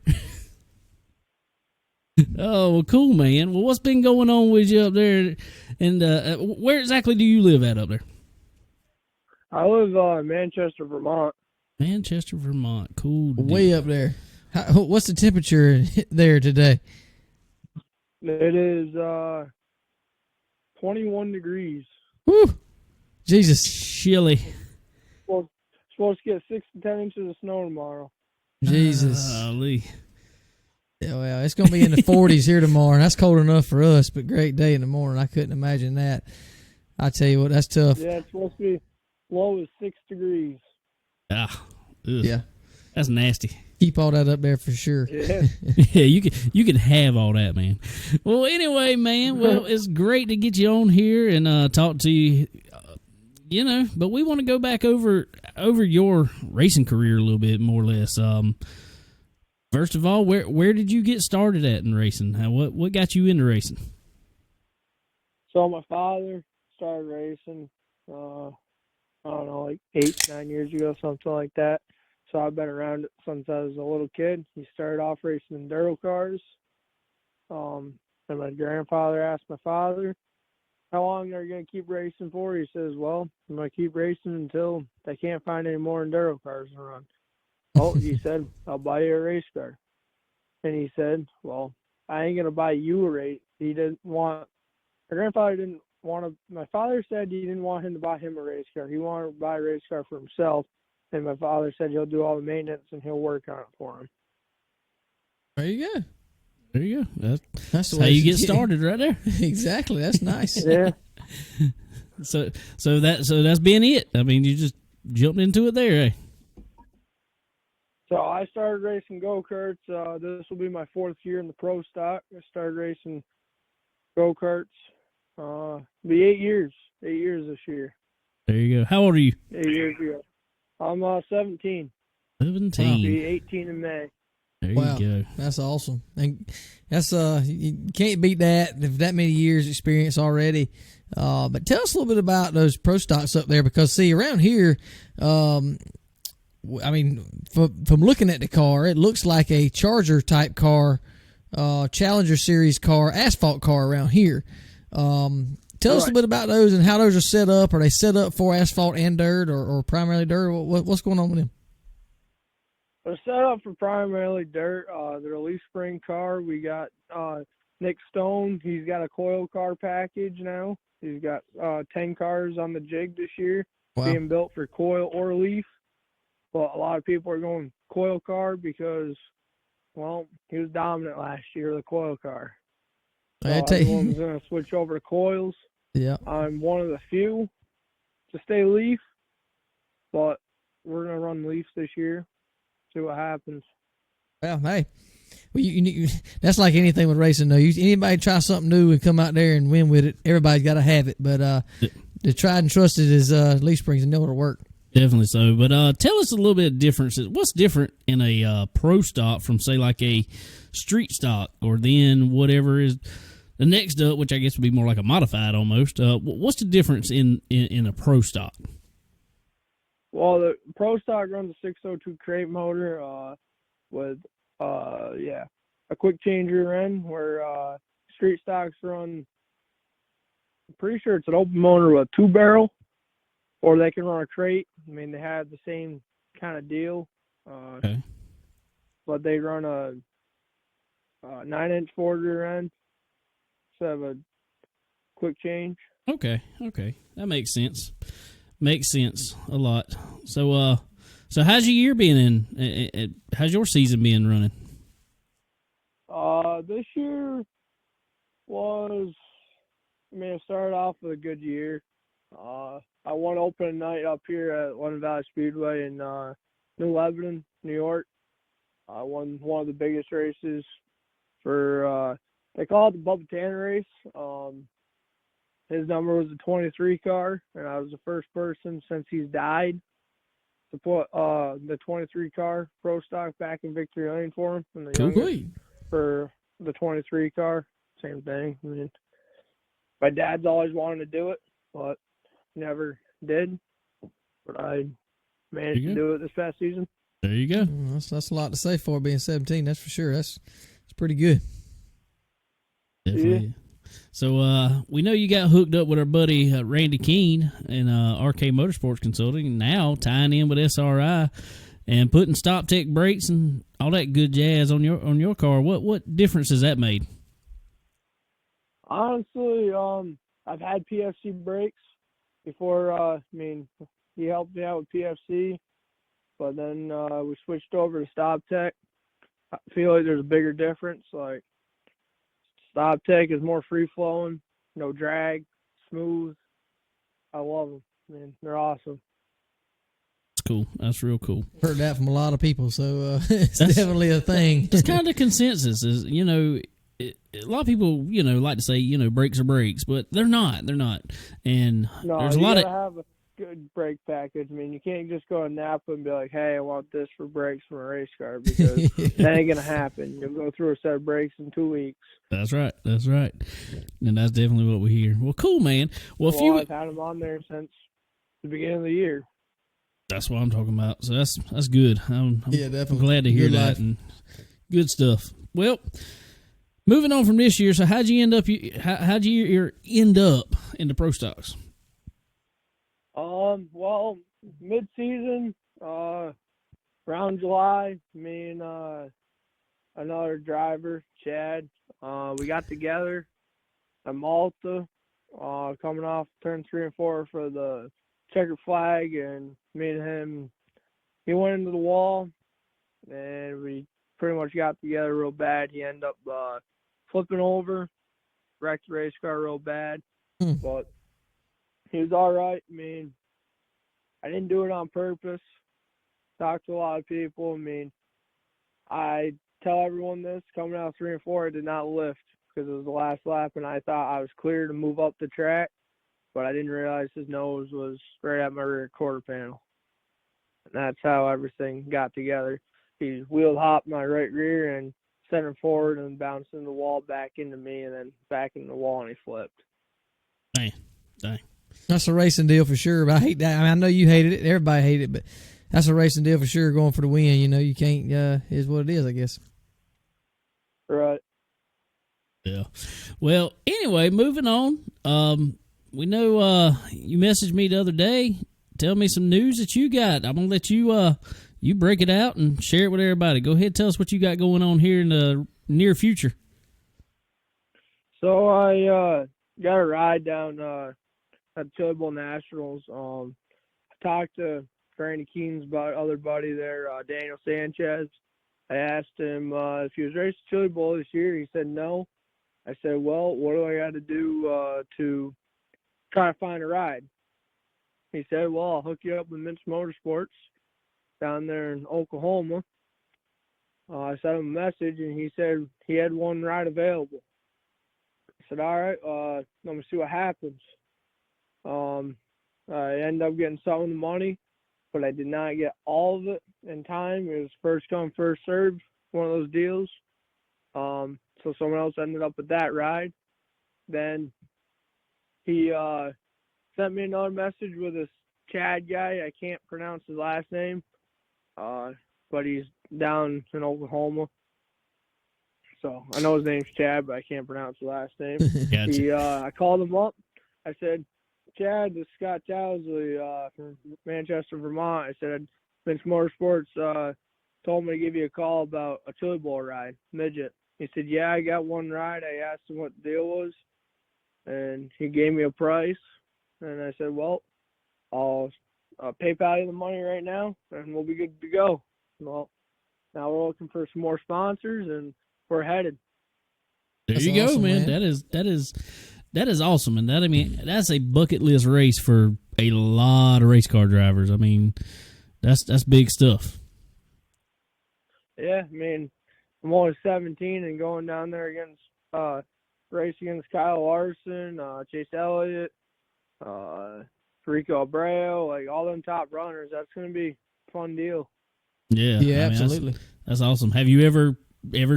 Oh, well, cool, man. Well, what's been going on with you up there? And where exactly do you live at up there? I live in Manchester, Vermont. Manchester, Vermont. Cool. Way up there. What's the temperature there today? It is 21 degrees. Woo! Jesus. Chilly. Supposed to get 6 to 10 inches of snow tomorrow. Jesus. Golly. Yeah, well, it's going to be in the 40s here tomorrow, and that's cold enough for us, but great day in the morning. I couldn't imagine that. I tell you what, that's tough. Yeah, it's supposed to be low as 6 degrees. Ugh. Yeah. That's nasty. Keep all that up there for sure. Yeah. Yeah, you can have all that, man. Well, anyway, man, it's great to get you on here and talk to you. But we want to go back over your racing career a little bit, more or less. First of all, where did you get started at in racing? What got you into racing? So my father started racing, I don't know, like 8, 9 years ago, something like that. So I've been around it since I was a little kid. He started off racing in Dirtcars. And my grandfather asked my father, how long are you going to keep racing for? He says, well, I'm going to keep racing until they can't find any more Enduro-cars to run. Oh, he said, I'll buy you a race car. And he said, well, I ain't going to buy you a race. He didn't want, my grandfather didn't want to, my father said he didn't want him to buy him a race car. He wanted to buy a race car for himself. And my father said he'll do all the maintenance and he'll work on it for him. There you go. There you go. That's the how way you get started right there. Exactly. That's nice. Yeah. So that's been it. I mean, you just jumped into it there, eh? So I started racing go-karts. This will be my 4th year in the pro stock. I started racing go-karts. Be 8 years. 8 years this year. There you go. How old are you? 8 years ago. I'm 17. 17. I'll be 18 in May. There Wow. you go. That's awesome. And that's you can't beat that if that many years experience already. But tell us a little bit about those pro stocks up there, because see, around here, I mean, from looking at the car, it looks like a Charger type car, Challenger series car, asphalt car around here. Tell us a little bit about those and how those are set up. Are they set up for asphalt and dirt, or primarily dirt? What's going on with them? They're set up for primarily dirt. They're a leaf spring car. We got Nick Stone. He's got a coil car package now. He's got 10 cars on the jig this year, being built for coil or leaf. But a lot of people are going coil car because, well, he was dominant last year with a coil car. So everyone's going to switch over to coils. Yeah. I'm one of the few to stay leaf, but we're going to run leafs this year. See what happens. Well, hey, that's like anything with racing, though. Anybody try something new and come out there and win with it, everybody's got to have it. But the tried and trusted is leaf springs, and know it'll work. Definitely so. But tell us a little bit of differences. What's different in a pro stock from, say, like a street stock, or then whatever is the next up, which I guess would be more like a modified almost. What's the difference in a pro stock? Well, the pro stock runs a 602 crate motor with a quick change rear end, where street stocks run, I'm pretty sure it's an open motor with a 2-barrel, or they can run a crate. I mean, they have the same kind of deal. Okay. But they run a 9-inch forward rear end instead of a quick change. Okay. That makes sense. Makes sense a lot. So how's your year been how's your season been running? This year was I mean, it started off with a good year. I won opening night up here at London Valley Speedway in New Lebanon, New York. I won one of the biggest races for, they call it the Bubba Tanner race. His number was a 23 car, and I was the first person since he's died to put the 23 car pro stock back in victory lane for him. And the youngest for the 23 car, same thing. I mean, my dad's always wanted to do it, but never did. But I managed to do it this past season. There you go. That's a lot to say for being 17. That's for sure. That's pretty good. Definitely. Yeah. So we know you got hooked up with our buddy Randy Keene and RK Motorsports Consulting. Now tying in with SRI and putting Stop Tech brakes and all that good jazz on your car. What difference has that made? Honestly, I've had PFC brakes before. I mean, he helped me out with PFC, but then we switched over to Stop Tech. I feel like there's a bigger difference. Like, Stop Tech is more free flowing, no drag, smooth. I love them, man. They're awesome. That's cool. That's real cool. Heard that from a lot of people, so it's definitely a thing. It's kind of consensus. Is a lot of people like to say brakes are brakes, but they're not. They're not. And there's a lot of have a good brake package. I mean, you can't just go to Napa and be like, "Hey, I want this for brakes from a race car," because that ain't gonna happen. You'll go through a set of brakes in 2 weeks. That's right. That's right. And that's definitely what we hear. Well, cool, man. Well, I've had them on there since the beginning of the year. That's what I'm talking about. So that's good. I'm definitely glad to hear good that. Life. And good stuff. Well, moving on from this year. So how'd you end up? How'd you end up in the pro stocks? Well, mid-season, around July, me and another driver, Chad, we got together at Malta, coming off turn 3 and 4 for the checkered flag, and me and him, he went into the wall, and we pretty much got together real bad. He ended up flipping over, wrecked the race car real bad, but he was all right. I mean, I didn't do it on purpose. Talked to a lot of people. I mean, I tell everyone this, coming out 3 and 4, I did not lift because it was the last lap, and I thought I was clear to move up the track, but I didn't realize his nose was right at my rear quarter panel. And that's how everything got together. He wheel hopped my right rear and sent him forward and bounced in the wall back into me and then back in the wall, and he flipped. Dang. That's a racing deal for sure, but I hate that. I mean, I know you hated it. Everybody hated it, but that's a racing deal for sure, going for the win. You can't, is what it is, I guess. Right. Yeah. Well, anyway, moving on. We know you messaged me the other day. Tell me some news that you got. I'm going to let you break it out and share it with everybody. Go ahead, tell us what you got going on here in the near future. So I got a ride down at the CBA Winter Nationals. I talked to Randy Keene's other buddy there, Daniel Sanchez. I asked him if he was racing Chili Bowl this year. He said no. I said, well, what do I got to do to try to find a ride? He said, well, I'll hook you up with Mints Motorsports down there in Oklahoma. I sent him a message, and he said he had one ride available. I said, all right, let me see what happens. I ended up getting some of the money, but I did not get all of it in time. It was first come, first served, one of those deals. So someone else ended up with that ride. Then he sent me another message with this Chad guy. I can't pronounce his last name, but he's down in Oklahoma. So I know his name's Chad, but I can't pronounce his last name. Gotcha. I called him up. I said, Chad, this is Scott Towslee from Manchester, Vermont. I said, Vince Motorsports told me to give you a call about a Chili Bowl ride, midget. He said, yeah, I got one ride. I asked him what the deal was, and he gave me a price. And I said, well, I'll PayPal you the money right now, and we'll be good to go. Well, now we're looking for some more sponsors, and we're headed. There That's you go, awesome, man. man. that is awesome, and that's a bucket list race for a lot of race car drivers. I mean, that's big stuff. Yeah, I mean, I'm only 17 and going down there against race against Kyle Larson, Chase Elliott, Rico Abreu, like all them top runners. That's gonna be a fun deal. Yeah, absolutely. That's awesome. Have you ever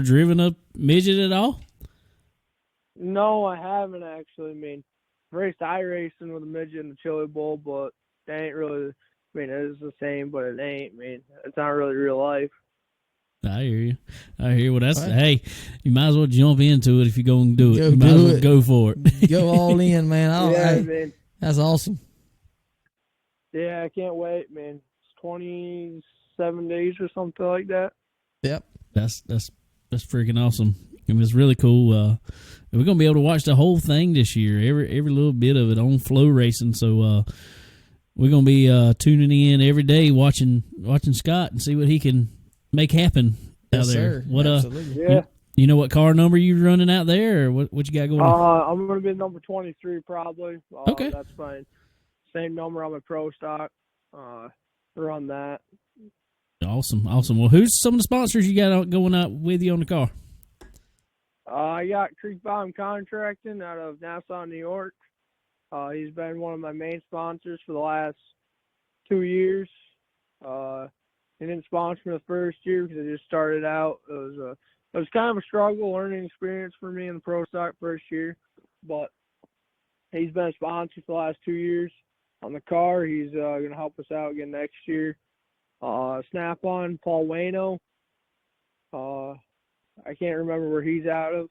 driven a midget at all? No, I haven't actually. I mean, I've raced iRacing with a midget in the Chili Bowl, but they ain't really. I mean, it is the same, but it ain't. I mean, it's not really real life. I hear you. Well, that's hey. You might as well jump into it if you're going to do it. You might as well go for it. Go all in, man. Man. That's awesome. Yeah, I can't wait, man. It's 27 days or something like that. Yep. That's freaking awesome. I mean, it's really cool. We're gonna be able to watch the whole thing this year, every little bit of it on Flow Racing. So we're gonna be tuning in every day, watching Scott and see what he can make happen out there. Sir. What Absolutely. Yeah. You know what car number you running out there, or what you got going on? I'm gonna be number 23 probably. Okay. That's fine. Same number on my pro stock. Run that. Awesome. Well, who's some of the sponsors you got going out with you on the car? I got Creek Bottom Contracting out of Nassau, New York. He's been one of my main sponsors for the last 2 years. He didn't sponsor me the first year because I just started out. It was kind of a struggle, learning experience for me in the pro stock first year, but he's been a sponsor for the last 2 years on the car. He's going to help us out again next year. Snap-on, Paul Wayno. I can't remember where he's out of,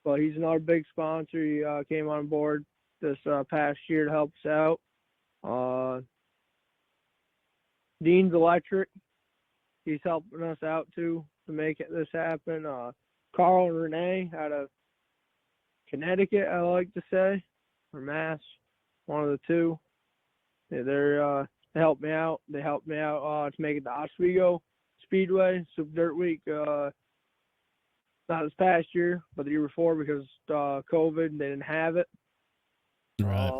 but he's another big sponsor. He came on board this past year to help us out. Dean's Electric. He's helping us out, too, to make this happen. Carl and Renee out of Connecticut, I like to say, or Mass, one of the two. Yeah, they helped me out. They helped me out to make it to Oswego Speedway, Super Dirt Week. Not this past year, but the year before because COVID, they didn't have it. Right.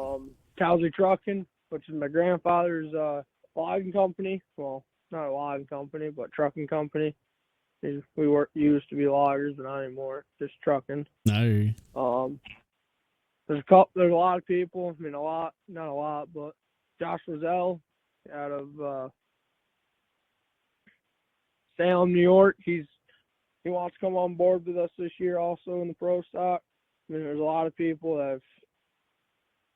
Towslee Trucking, which is my grandfather's logging company. Well, not a logging company, but trucking company. We used to be loggers, but not anymore. Just trucking. I hear you. There's a lot of people. I mean, not a lot, but Josh Roselle out of Salem, New York. He wants to come on board with us this year also in the pro stock. I mean, there's a lot of people that have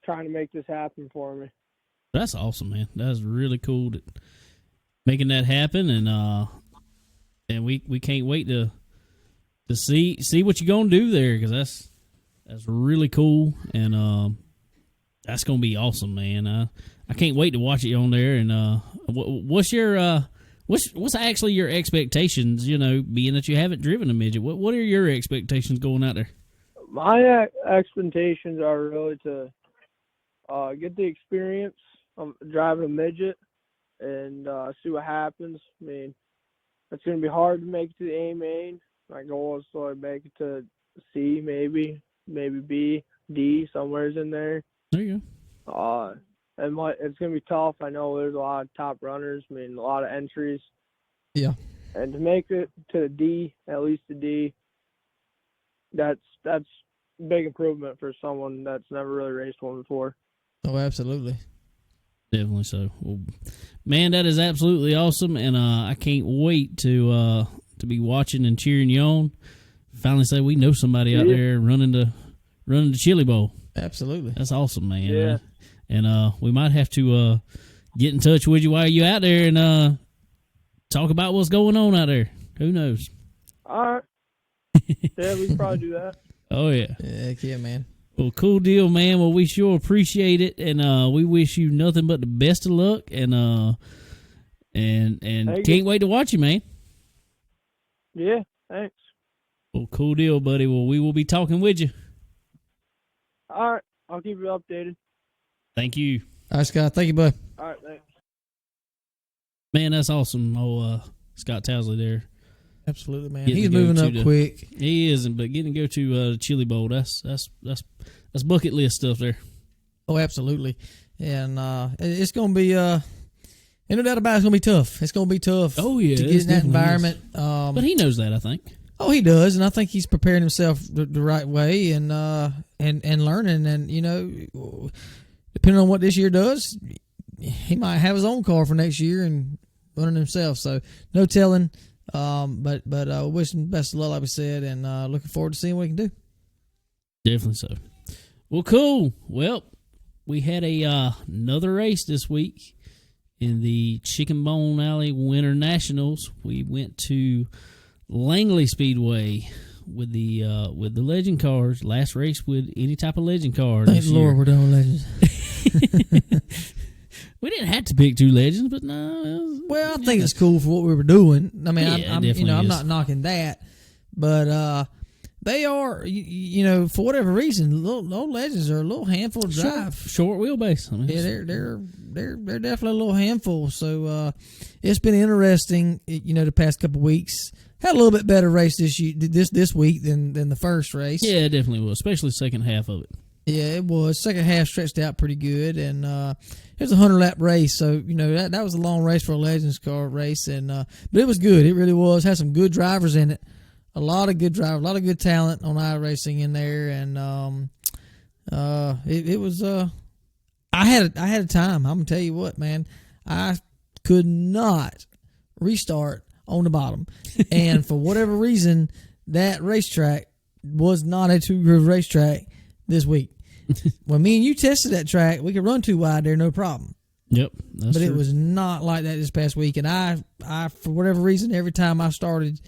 trying to make this happen for me. That's awesome, man. That's really cool making that happen, and we can't wait to see what you're gonna do there, because that's really cool, and that's gonna be awesome, man. I can't wait to watch it on there. And what's your what's actually your expectations? You know, being that you haven't driven a midget, what are your expectations going out there? My expectations are really to get the experience of driving a midget and see what happens. I mean, it's going to be hard to make it to the A main. My goal is to make it to C, maybe B, D, somewhere's in there. There you go. And it's going to be tough. I know there's a lot of top runners. I mean, a lot of entries. Yeah. And to make it to the D, at least the D, that's a big improvement for someone that's never really raced one before. Oh, absolutely. Definitely so. Well, man, that is absolutely awesome, and I can't wait to be watching and cheering you on. Finally, say we know somebody out there running the Chili Bowl. Absolutely. That's awesome, man. Yeah. And we might have to get in touch with you while you're out there and talk about what's going on out there. Who knows? All right. Yeah, we can probably do that. Oh, yeah. Heck yeah, man. Well, cool deal, man. Well, we sure appreciate it, and we wish you nothing but the best of luck, and can't wait to watch you, man. Yeah, thanks. Well, cool deal, buddy. Well, we will be talking with you. All right, I'll keep you updated. Thank you. All right, Scott. Thank you, bud. All right, thanks. Man, that's awesome. Oh, Scott Towslee there. Absolutely, man. Getting He's to go moving to up the- quick. He isn't, but getting to go to the Chili Bowl, that's bucket list stuff there. Oh, absolutely. And it's going to be, ain't no doubt about it, it's going to be tough. It's going to be tough Oh, yeah, to it get in that definitely environment. But he knows that, I think. Oh, he does, and I think he's preparing himself the right way and learning. And, you know, depending on what this year does, he might have his own car for next year and running himself. So, no telling. But wishing best of luck, like we said, and looking forward to seeing what he can do. Definitely so. Well, cool. Well, we had another race this week in the Chicken Bone Alley Winter Nationals. We went to Langley Speedway with the legend cars. Last race with any type of legend car. Thank this the Lord year. we're done with legends. We didn't have to pick two legends, but no. Well, I think it's cool for what we were doing. I mean, Yeah, I'm definitely I'm is. not knocking that, but they are, you know, for whatever reason, little legends are a little handful to drive. Short wheelbase. I mean, Yeah, they're definitely a little handful. So it's been interesting, you know, the past couple weeks. Had a little bit better race this week than the first race. yeah, it definitely was, especially the second half of it. Yeah, it was. Second half stretched out pretty good, and it was a 100-lap race. So, you know, that was a long race for a Legends car race, and but it was good. It really was. Had some good drivers in it. A lot of good drivers, a lot of good talent on iRacing in there, and it was. I had a time. I'm gonna tell you what, man. I could not restart on the bottom, and for whatever reason, that racetrack was not a two-groove racetrack this week. When me and you tested that track, we could run too wide there, no problem. Yep, that's But true. it was not like that this past week. And I, for whatever reason, every time I started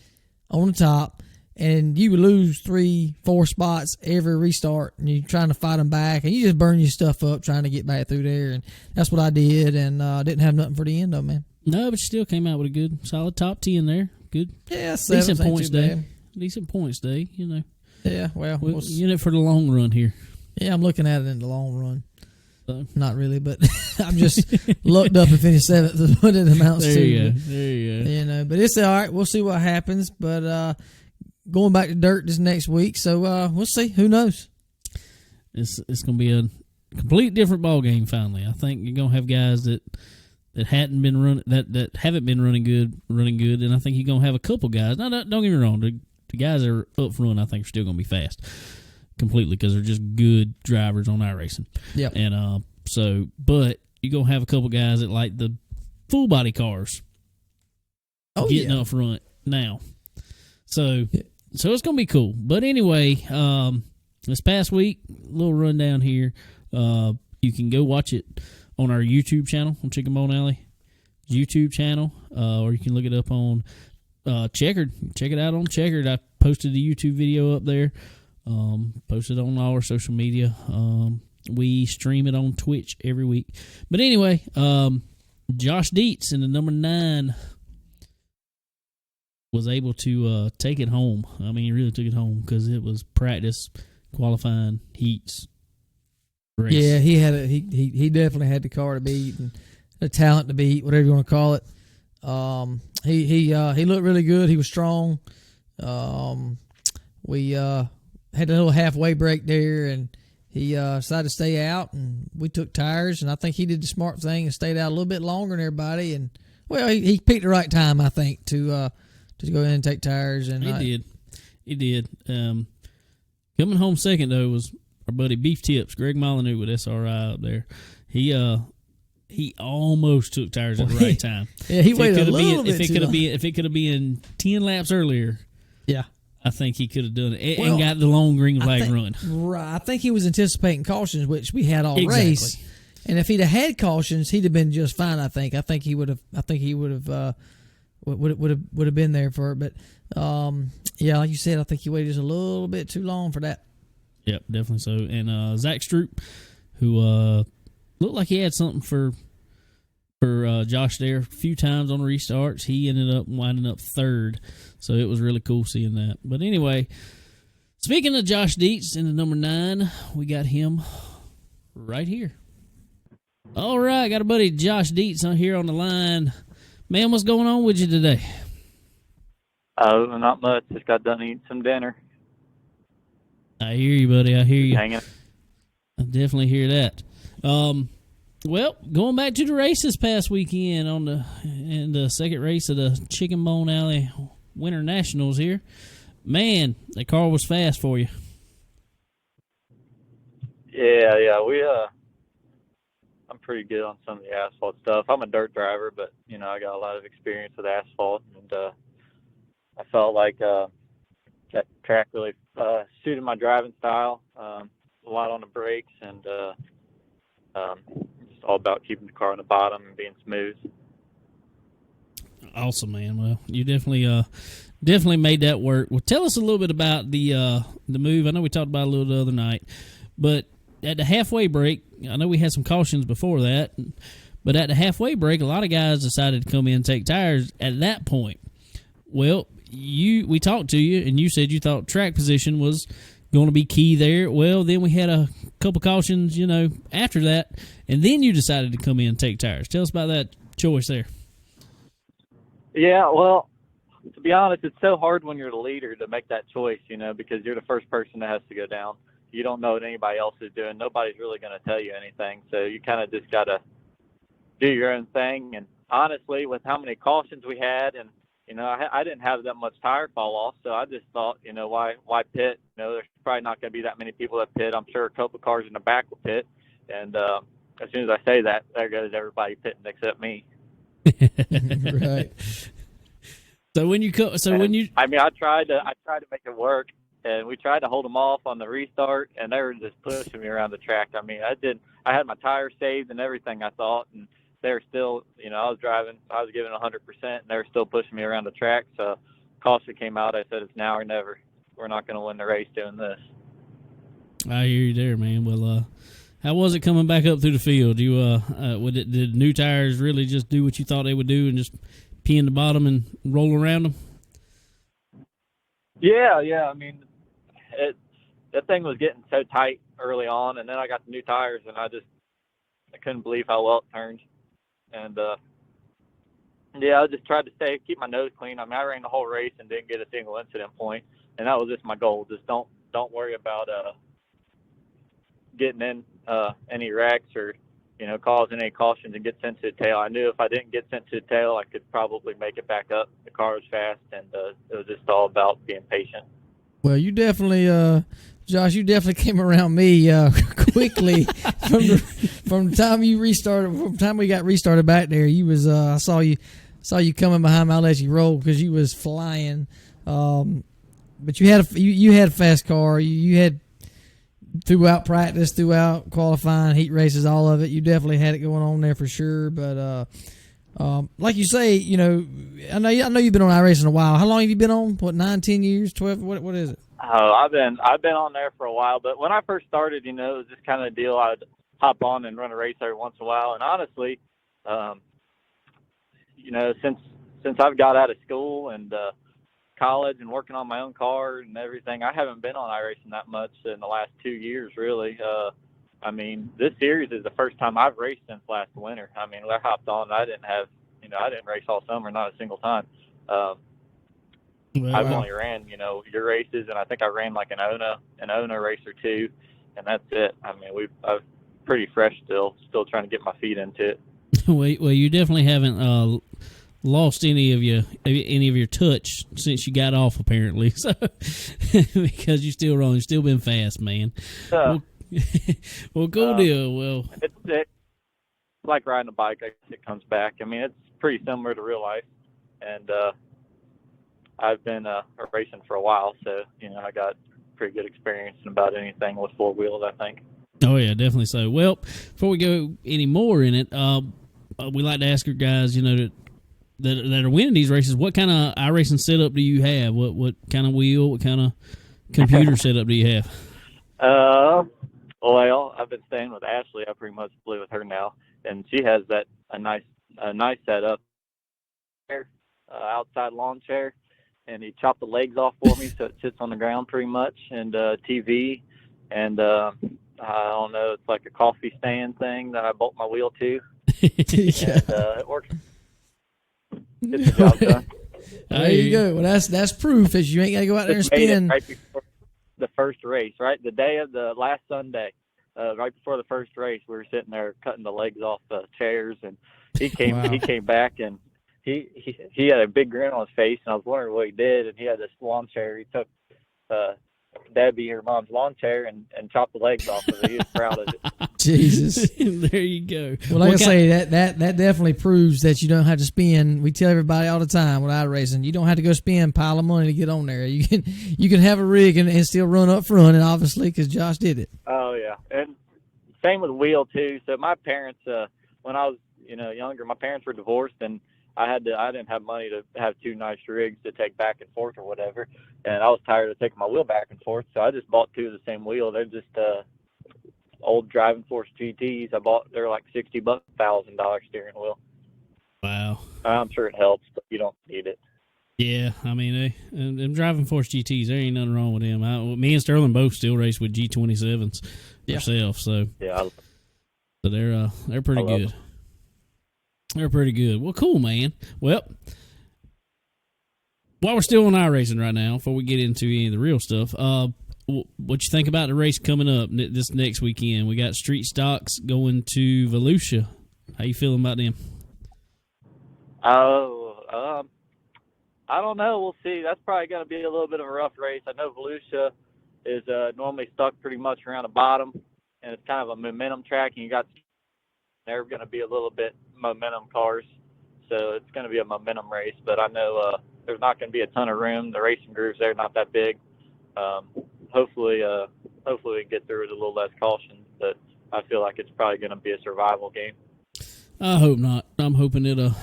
on the top, and you would lose 3-4 spots every restart, and you're trying to fight them back, and you just burn your stuff up trying to get back through there. And that's what I did, and didn't have nothing for the end of it, man. No, but you still came out with a good, solid top 10 there. Good, Yeah, decent points day. Decent points day, you know. Yeah, well, We're in it for the long run here. yeah, I'm looking at it in the long run. So. Not really, but I'm just lucked up and finished 7th is what it amounts There to. you go. There you go. You know, but it's all right. We'll see what happens. But going back to dirt this next week, so we'll see. Who knows? It's going to be a complete different ball game. Finally, I think you're going to have guys that hadn't been running that haven't been running good, and I think you're going to have a couple guys. Now, don't get me wrong. The guys that are up front, I think, are still going to be fast completely because they're just good drivers on iRacing. Yep. And but you're going to have a couple guys that like the full body cars getting up front now. So it's going to be cool. But anyway, this past week, little rundown here. You can go watch it on our YouTube channel, on Chicken Bone Alley YouTube channel, or you can look it up on Checkered. Check it out on Checkered. I posted the YouTube video up there. Posted on all our social media. We stream it on Twitch every week. But anyway, Josh Dietz in the number 9 was able to take it home. I mean, he really took it home because it was practice, qualifying, heats, race. Yeah, he definitely had the car to beat and the talent to beat, whatever you want to call it. He looked really good. He was strong. We had a little halfway break there, and he decided to stay out, and we took tires, and I think he did the smart thing and stayed out a little bit longer than everybody. And well, he picked the right time, I think, to go in and take tires. And He did. Coming home second though was our buddy Beef Tips, Greg Molyneux with SRI up there. He almost took tires at the right time. Yeah, he waited a little bit too long. If it could have been 10 laps earlier, yeah, I think he could have done it and got the long green flag run. Right. I think he was anticipating cautions, which we had all Exactly. race. And if he'd have had cautions, he'd have been just fine. I think he would have been there for it. But yeah, like you said, I think he waited just a little bit too long for that. Yep, definitely so. And Zach Stroop, who looked like he had something for Josh there a few times on restarts, he ended up winding up third. So it was really cool seeing that. But anyway, speaking of Josh Dietz in the number 9, we got him right here. All right, got a buddy Josh Dietz on here on the line. Man, what's going on with you today? Oh, not much. Just got done eating some dinner. I hear you, buddy. I hear you. Hanging. I definitely hear that. Well, going back to the race this past weekend in the second race of the Chicken Bone Alley Winter Nationals here, man, the car was fast for you. Yeah. I'm pretty good on some of the asphalt stuff. I'm a dirt driver, but I got a lot of experience with asphalt, and I felt like that track really suited my driving style. A lot on the brakes, and just all about keeping the car on the bottom and being smooth. Awesome, man. Well, you definitely made that work. Well, tell us a little bit about the move. I know we talked about it a little the other night, but at the halfway break, I know we had some cautions before that, but at the halfway break, a lot of guys decided to come in and take tires at that point. Well, we talked to you, and you said you thought track position was going to be key there. Well, then we had a couple cautions, after that, and then you decided to come in and take tires. Tell us about that choice there. Yeah, well, to be honest, it's so hard when you're the leader to make that choice, because you're the first person that has to go down. You don't know what anybody else is doing. Nobody's really going to tell you anything. So you kind of just got to do your own thing. And honestly, with how many cautions we had, and, I didn't have that much tire fall off. So I just thought, why pit? There's probably not going to be that many people that pit. I'm sure a couple of cars in the back will pit. And as soon as I say that, there goes everybody pitting except me. Right. So when you I tried to make it work. And we tried to hold them off on the restart, and they were just pushing me around the track. I mean, I had my tires saved and everything, I thought, and they were still, I was giving 100%, and they were still pushing me around the track. So caution came out. I said, it's now or never. We're not going to win the race doing this. I hear you there, man. Well, how was it coming back up through the field? Did new tires really just do what you thought they would do and just pee in the bottom and roll around them? Yeah. I mean, that thing was getting so tight early on, and then I got the new tires, and I couldn't believe how well it turned. And I just tried to keep my nose clean. I mean, I ran the whole race and didn't get a single incident point, and that was just my goal. Just don't worry about getting in any wrecks or causing any cautions and get sent to the tail. I knew if I didn't get sent to the tail, I could probably make it back up. The car was fast, and it was just all about being patient. Well, you definitely, Josh, you definitely came around me quickly from the time you restarted. From the time we got restarted back there, you was I saw you coming behind me. I let you roll because you was flying. But you had a fast car. You had throughout practice, throughout qualifying, heat races, all of it. You definitely had it going on there for sure. But like you say, I know you've been on iRacing a while. How long have you been on? What, 9, 10 years, 12? What is it? Oh, I've been on there for a while. But when I first started, it was just kind of a deal. I'd hop on and run a race every once in a while. And honestly, since I've got out of school and college and working on my own car and everything, I haven't been on iRacing that much in the last 2 years, really. I mean, this series is the first time I've raced since last winter. I mean, I hopped on, I didn't race all summer, not a single time. I've only ran, your races, and I think I ran like an Ona race or two, and that's it. I mean, I'm pretty fresh still trying to get my feet into it. Well, you definitely haven't lost any of your touch since you got off, apparently. So because you still running, still been fast, man. Well, cool deal. Well, it's like riding a bike. I guess it comes back. I mean, it's pretty similar to real life, and I've been racing for a while, so I got pretty good experience in about anything with four wheels, I think. Oh yeah, definitely so. Well, before we go any more in it, we like to ask our guys, that are winning these races, what kind of iRacing setup do you have? What kind of wheel? What kind of computer setup do you have? Well, I've been staying with Ashley. I pretty much play with her now, and she has a nice setup, outside lawn chair, and he chopped the legs off for me so it sits on the ground pretty much, and TV, and I don't know, it's like a coffee stand thing that I bolt my wheel to, and it works. Get the job done. There you go. Well, that's proof that you ain't got to go out there and Just made it spin. right before the first race, right? The day of the last Sunday, right before the first race, we were sitting there cutting the legs off the chairs, and he came Wow. he came back, and he had a big grin on his face, and I was wondering what he did, and he had this lawn chair. He took Debbie, her mom's lawn chair, and chopped the legs off of it. He was proud of it. Jesus. There you go. Well, like I say, that definitely proves that you don't have to spend. We tell everybody all the time with iRacing, you don't have to go spend a pile of money to get on there. You can have a rig and still run up front, and obviously because Josh did it. Oh yeah, and same with wheel too. So my parents, when I was younger, my parents were divorced, and I didn't have money to have two nice rigs to take back and forth or whatever, and I was tired of taking my wheel back and forth, so I just bought two of the same wheel. They're just old Driving Force GTs. They're like $60, $1,000 steering wheel. Wow. I'm sure it helps, but you don't need it. Yeah, I mean, them Driving Force GTs, there ain't nothing wrong with them. Me and Sterling both still race with G27s ourselves, so yeah, so they're pretty good. Them. They're pretty good. Well, cool, man. Well, while we're still on iRacing right now, before we get into any of the real stuff, what you think about the race coming up this next weekend? We got Street Stocks going to Volusia. How you feeling about them? I don't know. We'll see. That's probably going to be a little bit of a rough race. I know Volusia is normally stuck pretty much around the bottom, and it's kind of a momentum track, and they're going to be a little bit momentum cars, so it's going to be a momentum race. But I know there's not going to be a ton of room. The racing grooves there are not that big. Hopefully we can get through it a little less caution, but I feel like it's probably going to be a survival game. I hope not. I'm hoping I'm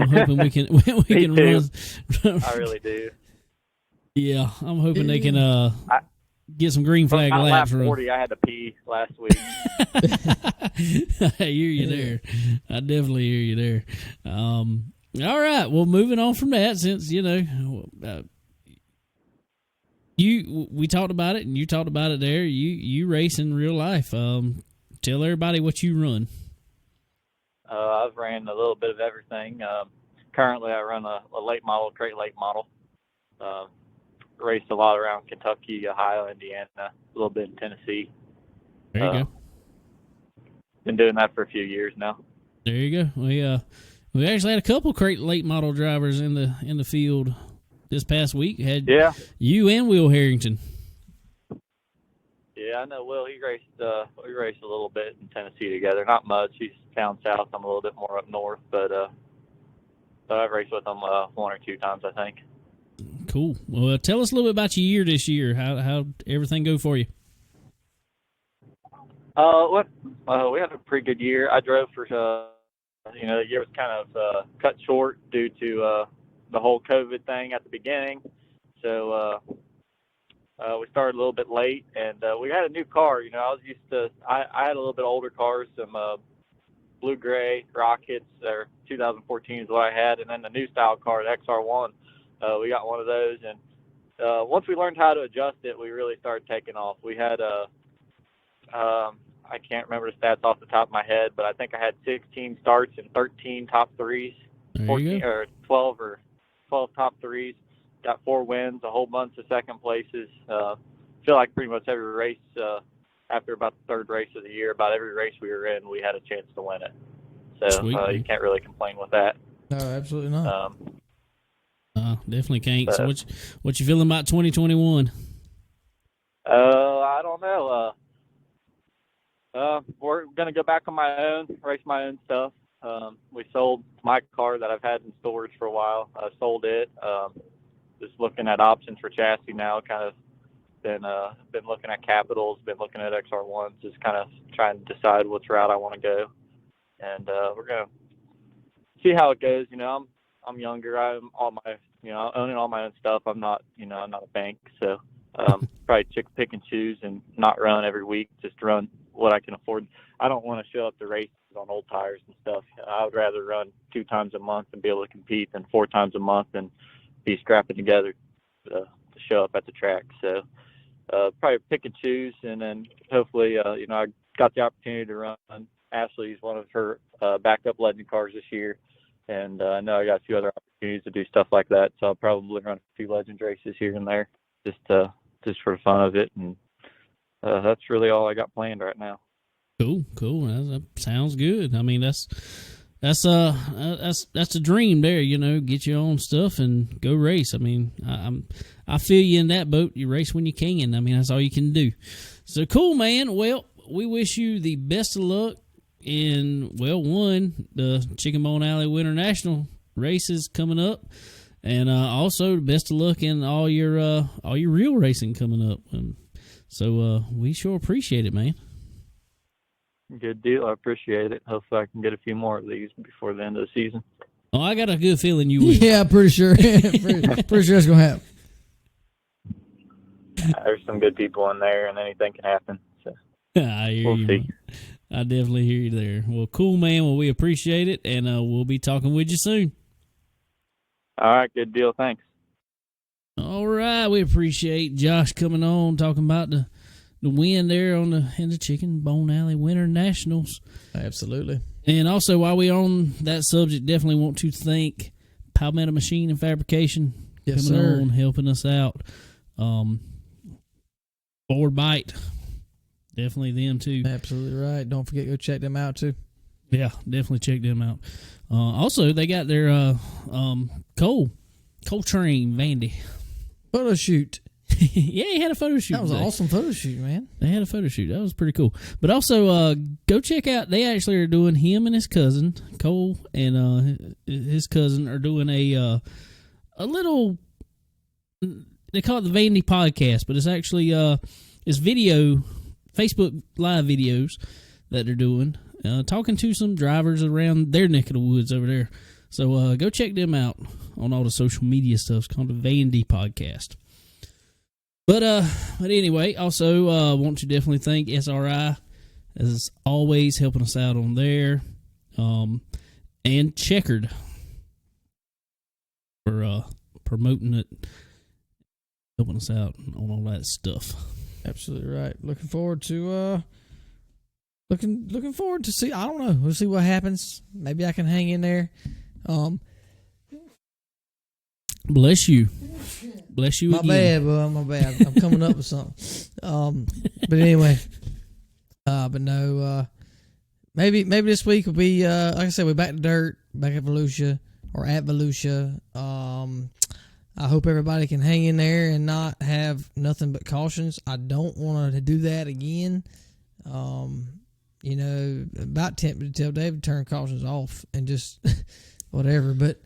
hoping we can run. I really do. Yeah, I'm hoping they can get some green flag laps. Lap 40, I had to pee last week. I hear you there. I definitely hear you there. All right. Well, moving on from that, since we talked about it and you talked about it there. You race in real life. Tell everybody what you run. I've ran a little bit of everything. Currently, I run a late model, crate late model. Raced a lot around Kentucky, Ohio, Indiana, a little bit in Tennessee. There you go. Been doing that for a few years now. There you go. We actually had a couple crate late model drivers in the field this past week. Had you and Will Harrington. Yeah, I know Will. We raced a little bit in Tennessee together. Not much. He's down south. I'm a little bit more up north, but I've raced with him one or two times, I think. Cool. Well, tell us a little bit about your year this year. How everything go for you? We had a pretty good year. I drove for the year was kind of cut short due to the whole COVID thing at the beginning. So we started a little bit late, and we had a new car. I had a little bit older cars, some blue gray Rockets, or 2014 is what I had, and then the new style car, the XR1. We got one of those, and once we learned how to adjust it, we really started taking off. We had I can't remember the stats off the top of my head, but I think I had 16 starts and 13 top threes, 14 or 12 top threes. Got 4 wins, a whole bunch of second places. Feel like pretty much every race, after about the third race of the year, about every race we were in, we had a chance to win it. So you can't really complain with that. No, absolutely not. Definitely can't. So what you feeling about 2021? I don't know. We're going to go back on my own, race my own stuff. We sold my car that I've had in storage for a while. I sold it. Just looking at options for chassis now. Kind of been looking at Capitals, been looking at XR1s, just kind of trying to decide which route I want to go. And we're going to see how it goes. I'm younger. I'm owning all my own stuff. I'm not a bank, so probably pick and choose and not run every week. Just run what I can afford. I don't want to show up to races on old tires and stuff. I would rather run 2 times a month and be able to compete than 4 times a month and be scrapping together to show up at the track. So probably pick and choose, and then hopefully, I got the opportunity to run Ashley's one of her backup legend cars this year. And I know I got a few other opportunities to do stuff like that, so I'll probably run a few Legends races here and there, just for the fun of it. And that's really all I got planned right now. Cool. That sounds good. I mean, that's a dream there. You know, get your own stuff and go race. I mean, I feel you in that boat. You race when you can. I mean, that's all you can do. So cool, man. Well, we wish you the best of luck in the Chicken Bone Alley Winter National races coming up, and also the best of luck in all your real racing coming up. So we sure appreciate it, man. Good deal. I appreciate it. Hopefully I can get a few more of these before the end of the season. Oh, I got a good feeling you will. Yeah, pretty sure. pretty sure it's gonna happen. There's some good people in there, and anything can happen. So I hear we'll you. see. I definitely hear you there. Well, cool, man. Well, we appreciate it, and we'll be talking with you soon. All right, good deal. Thanks. All right, we appreciate Josh coming on, talking about the win there in the Chicken Bone Alley Winter Nationals. Absolutely. And also, while we're on that subject, definitely want to thank Palmetto Machine and Fabrication coming on, helping us out. Forward Bite, definitely them too. Absolutely right. Don't forget to go check them out too. Yeah, definitely check them out. Also, they got their Coltrane Vandy photo shoot. Yeah, he had a photo shoot. That was today. an awesome photo shoot, man. They had a photo shoot. That was pretty cool. But also, go check out. They actually are doing, him and his cousin Cole and his cousin are doing a little. They call it the Vandy Podcast, but it's actually it's video, Facebook Live videos that they're doing, talking to some drivers around their neck of the woods over there. So go check them out on all the social media stuff. It's called the Vandy Podcast. But anyway, also want to definitely thank SRI as always helping us out on there, and Checkered for promoting it, helping us out on all that stuff. Absolutely right. Looking forward to see. I don't know. We'll see what happens. Maybe I can hang in there. Bless you. Bless you My again. bad, bro. My bad. I'm coming up with something. But anyway, but no. Maybe this week will be like I said, we're back to dirt, back at Volusia or at Volusia. I hope everybody can hang in there and not have nothing but cautions. I don't want to do that again. About tempted to tell David to turn cautions off and just whatever, but.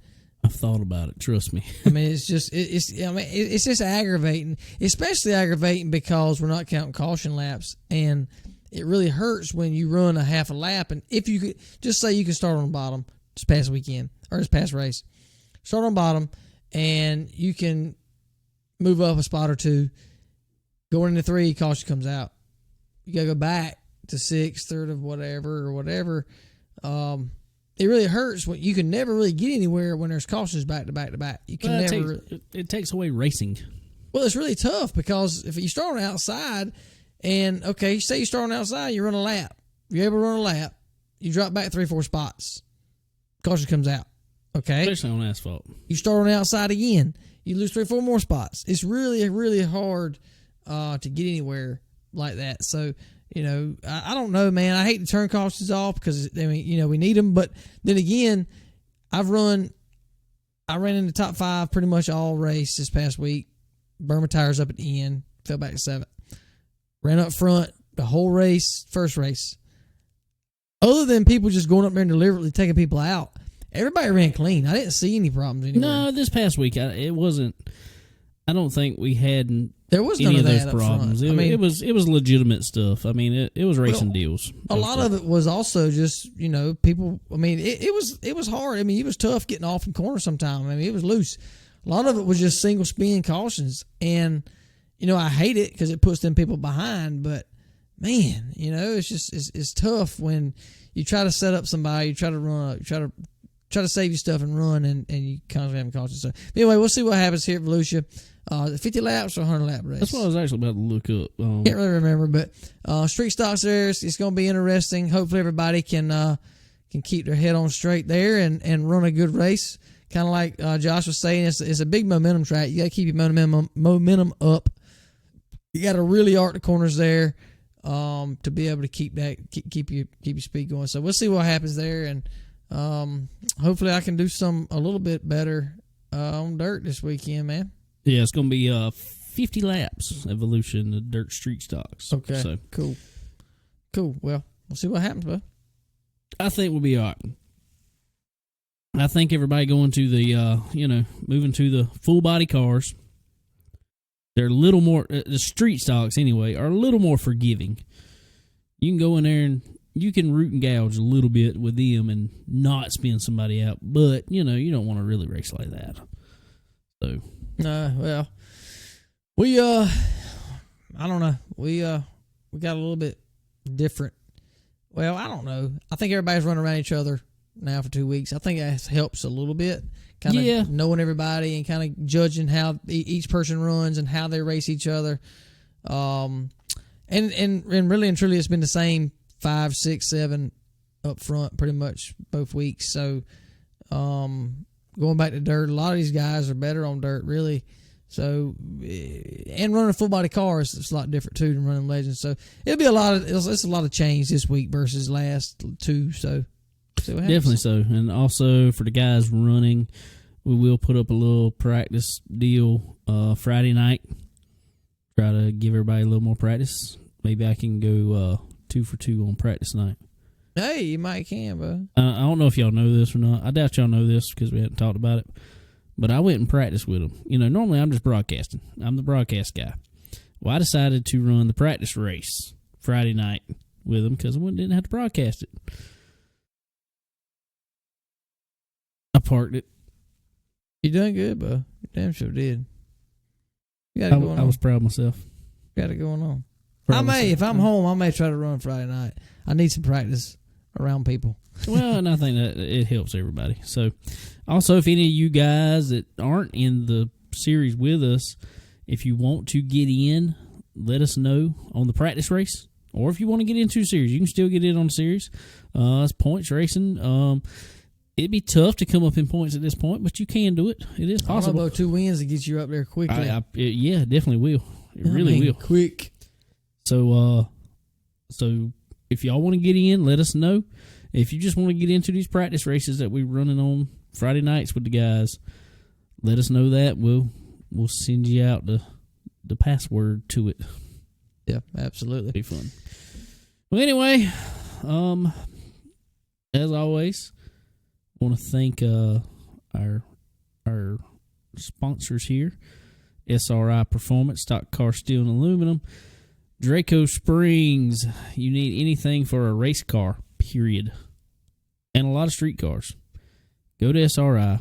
I've thought about it. Trust me. I mean, it's just aggravating, especially aggravating because we're not counting caution laps, and it really hurts when you run a half a lap. And if you could just say you can start on the bottom this past weekend or this past race, start on bottom, and you can move up a spot or two. Going into 3, caution comes out. You gotta go back to 6th, 3rd of whatever. It really hurts when you can never really get anywhere when there's cautions back to back to back. You can it takes away racing. Well, it's really tough because if you start on the outside and, okay, say you start on the outside, you run a lap. You're able to run a lap. You drop back 3-4 spots. Caution comes out. Okay? Especially on asphalt. You start on the outside again. You lose 3-4 more spots. It's really, really hard to get anywhere like that. So, I don't know, man. I hate to turn cautions off because, we need them. But then again, I ran in the top 5 pretty much all race this past week. Burned my tires up at the end. Fell back to 7th. Ran up front the whole race, first race. Other than people just going up there and deliberately taking people out, everybody ran clean. I didn't see any problems anywhere. No, this past week, it wasn't. I don't think we had there was any none of of those that problems. It was legitimate stuff. I mean, it was racing deals. A lot of it was also just people. I mean, it was hard. I mean, it was tough getting off in corners sometimes. I mean, it was loose. A lot of it was just single spin cautions, and I hate it because it puts them people behind. But man, it's just it's tough when you try to set up somebody, you try to run, try to save your stuff and run, and you constantly have cautions. So anyway, we'll see what happens here at Volusia. 50 laps or 100 lap race? That's what I was actually about to look up. Can't really remember, but street stocks there. It's going to be interesting. Hopefully everybody can can keep their head on straight there and run a good race. Kind of like Josh was saying, it's a big momentum track. You got to keep your momentum up. You got to really arc the corners there to be able to keep your speed going. So we'll see what happens there, and hopefully I can do a little bit better on dirt this weekend, man. Yeah, it's going to be 50 laps evolution of dirt street stocks. Okay, so cool. Well, we'll see what happens, bud. I think we'll be all right. I think everybody going to the, moving to the full body cars, they're a little more, the street stocks anyway, are a little more forgiving. You can go in there and you can root and gouge a little bit with them and not spin somebody out, but, you don't want to really race like that. So. Well, we, I don't know. We got a little bit different. Well, I don't know. I think everybody's running around each other now for 2 weeks. I think that helps a little bit, kind of knowing everybody and kind of judging how each person runs and how they race each other. And really and truly, it's been the same 5, 6, 7 up front pretty much both weeks. So going back to dirt, a lot of these guys are better on dirt, really. So, and running full body cars, it's a lot different too than running Legends. So it'll be it's a lot of change this week versus last 2. So. Definitely so. And also for the guys running, we will put up a little practice deal Friday night. Try to give everybody a little more practice. Maybe I can go 2 for 2 on practice night. Hey, you might can, bro. I don't know if y'all know this or not. I doubt y'all know this because we hadn't talked about it. But I went and practiced with them. Normally I'm just broadcasting. I'm the broadcast guy. Well, I decided to run the practice race Friday night with them because I didn't have to broadcast it. I parked it. You done good, bro. You damn sure did. You got it going on. I was proud of myself. You got it going on. If I'm home, I may try to run Friday night. I need some practice around people. Well, and I think that it helps everybody. So, also, if any of you guys that aren't in the series with us, if you want to get in, let us know on the practice race. Or if you want to get into the series, you can still get in on the series. It's points racing. It'd be tough to come up in points at this point, but you can do it. It is possible. I don't know about 2 wins to get you up there quickly. Yeah, it definitely will. It really will. Quick. So if y'all want to get in, let us know. If you just want to get into these practice races that we're running on Friday nights with the guys, let us know that. We'll send you out the password to it. Yeah, absolutely. It'll be fun. Well, anyway, as always, I want to thank our sponsors here: SRI Performance, Stock Car Steel and Aluminum, Draco Springs. You need anything for a race car, period, and a lot of street cars. Go to SRI.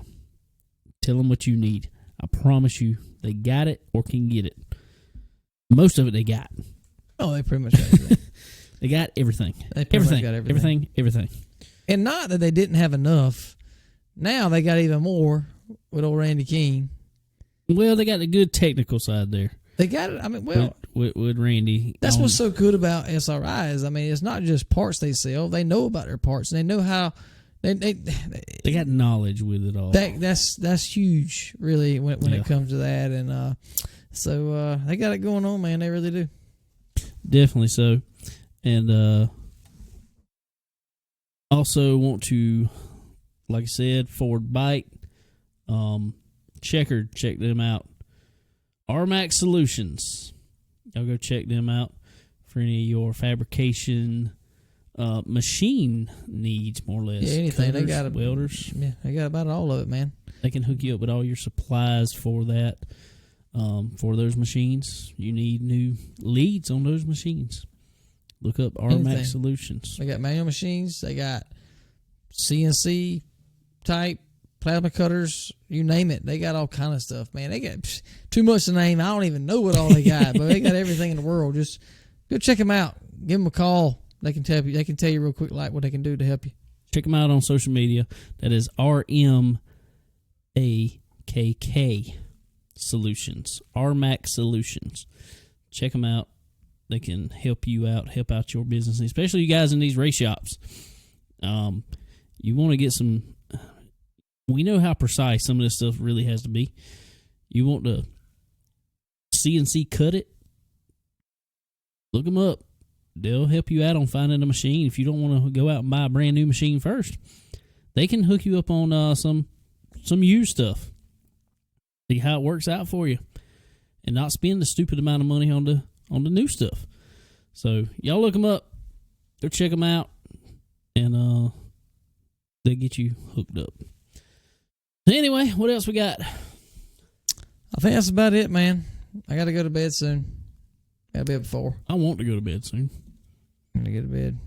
Tell them what you need. I promise you, they got it or can get it. Most of it they got. Oh, they pretty much got everything. They got everything. They pretty much got everything. Everything. And not that they didn't have enough. Now they got even more with old Randy King. Well, they got the good technical side there. They got it. I mean, well, with Randy. That's what's so good about SRI is, I mean, it's not just parts they sell. They know about their parts, and they know how. They got knowledge with it all. That's huge, really, when it comes to that, and so they got it going on, man. They really do. Definitely so, and also want to, like I said, Ford Bite, Checkered, check them out. RMAX Solutions, y'all go check them out for any of your fabrication machine needs, more or less. Yeah, anything. Cutters, they got welders. Yeah, they got about all of it, man. They can hook you up with all your supplies for that. For those machines, you need new leads on those machines. Look up RMAX Solutions. They got manual machines. They got CNC type plasma cutters. You name it. They got all kind of stuff, man. They got too much to name. I don't even know what all they got, but they got everything in the world. Just go check them out. Give them a call. They can tell you. They can tell you real quick like what they can do to help you. Check them out on social media. That is RMAKK Solutions. RMAX Solutions. Check them out. They can help you out, help out your business, especially you guys in these race shops. you want to get some. We know how precise some of this stuff really has to be. You want to CNC cut it? Look them up. They'll help you out on finding a machine. If you don't want to go out and buy a brand new machine first, they can hook you up on some used stuff. See how it works out for you, and not spend the stupid amount of money on the new stuff. So y'all look them up. Go check them out, and they'll get you hooked up. Anyway, what else we got? I think that's about it, man. I got to go to bed soon. Got to be up at 4. I want to go to bed soon. I'm going to go to bed.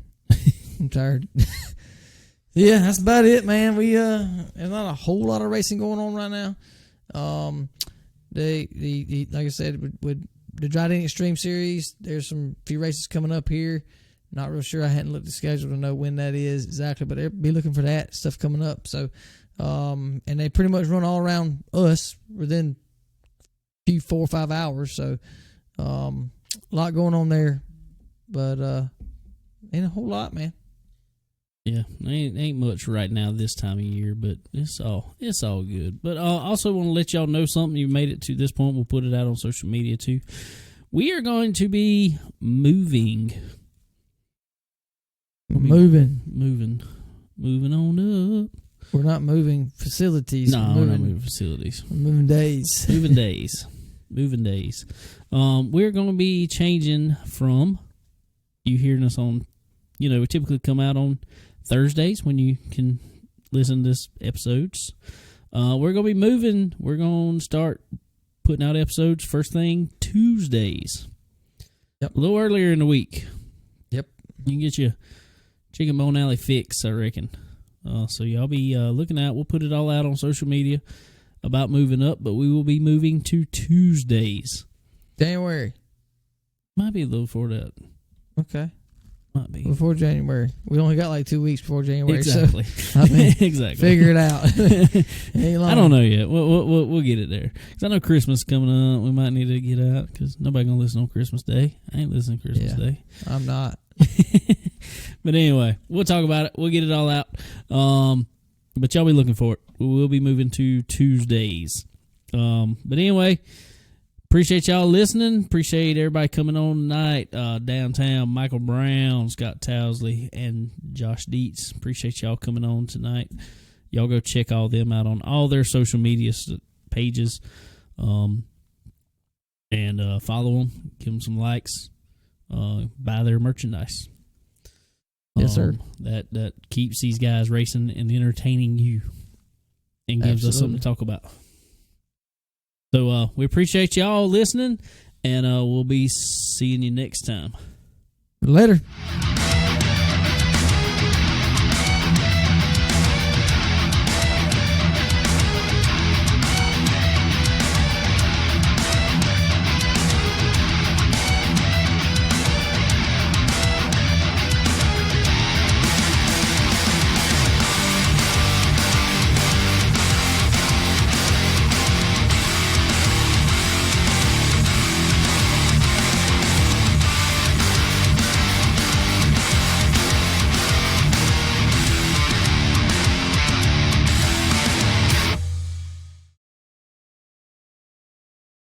I'm tired. Yeah, that's about it, man. There's not a whole lot of racing going on right now. Like I said, with the Drydene Xtreme series, there's some few races coming up here. Not real sure. I hadn't looked at the schedule to know when that is exactly, but they'll be looking for that stuff coming up. So, and they pretty much run all around us within a few 4 or 5 hours. So, a lot going on there, but ain't a whole lot, man. Yeah, ain't much right now this time of year, but it's all good. But I also want to let y'all know something. You made it to this point. We'll put it out on social media too. We are going to be moving on up. We're not moving facilities. No, we're not moving facilities. We're moving days. Moving days. We're going to be changing from you hearing us on. We typically come out on Thursdays when you can listen to this episodes. We're going to be moving. We're going to start putting out episodes first thing Tuesdays. Yep. A little earlier in the week. Yep. You can get your Chicken Bone Alley fix, I reckon. So y'all be looking out. We'll put it all out on social media about moving up, but we will be moving to Tuesdays. January. Might be a little before that. Okay. Might be. Before January. We only got like 2 weeks before January. Exactly. So, exactly. Figure it out. I don't know yet. We'll get it there. Because I know Christmas coming up. We might need to get out because nobody going to listen on Christmas Day. I ain't listening Christmas Day. I'm not. But anyway, we'll talk about it. We'll get it all out. But y'all be looking for it. We will be moving to Tuesdays. But anyway, appreciate y'all listening. Appreciate everybody coming on tonight. Downtown, Michael Brown, Scott Towslee, and Josh Dietz. Appreciate y'all coming on tonight. Y'all go check all them out on all their social media pages. And follow them. Give them some likes. Buy their merchandise. Yes, sir. That keeps these guys racing and entertaining you and gives us something to talk about. So we appreciate y'all listening, and we'll be seeing you next time. Later.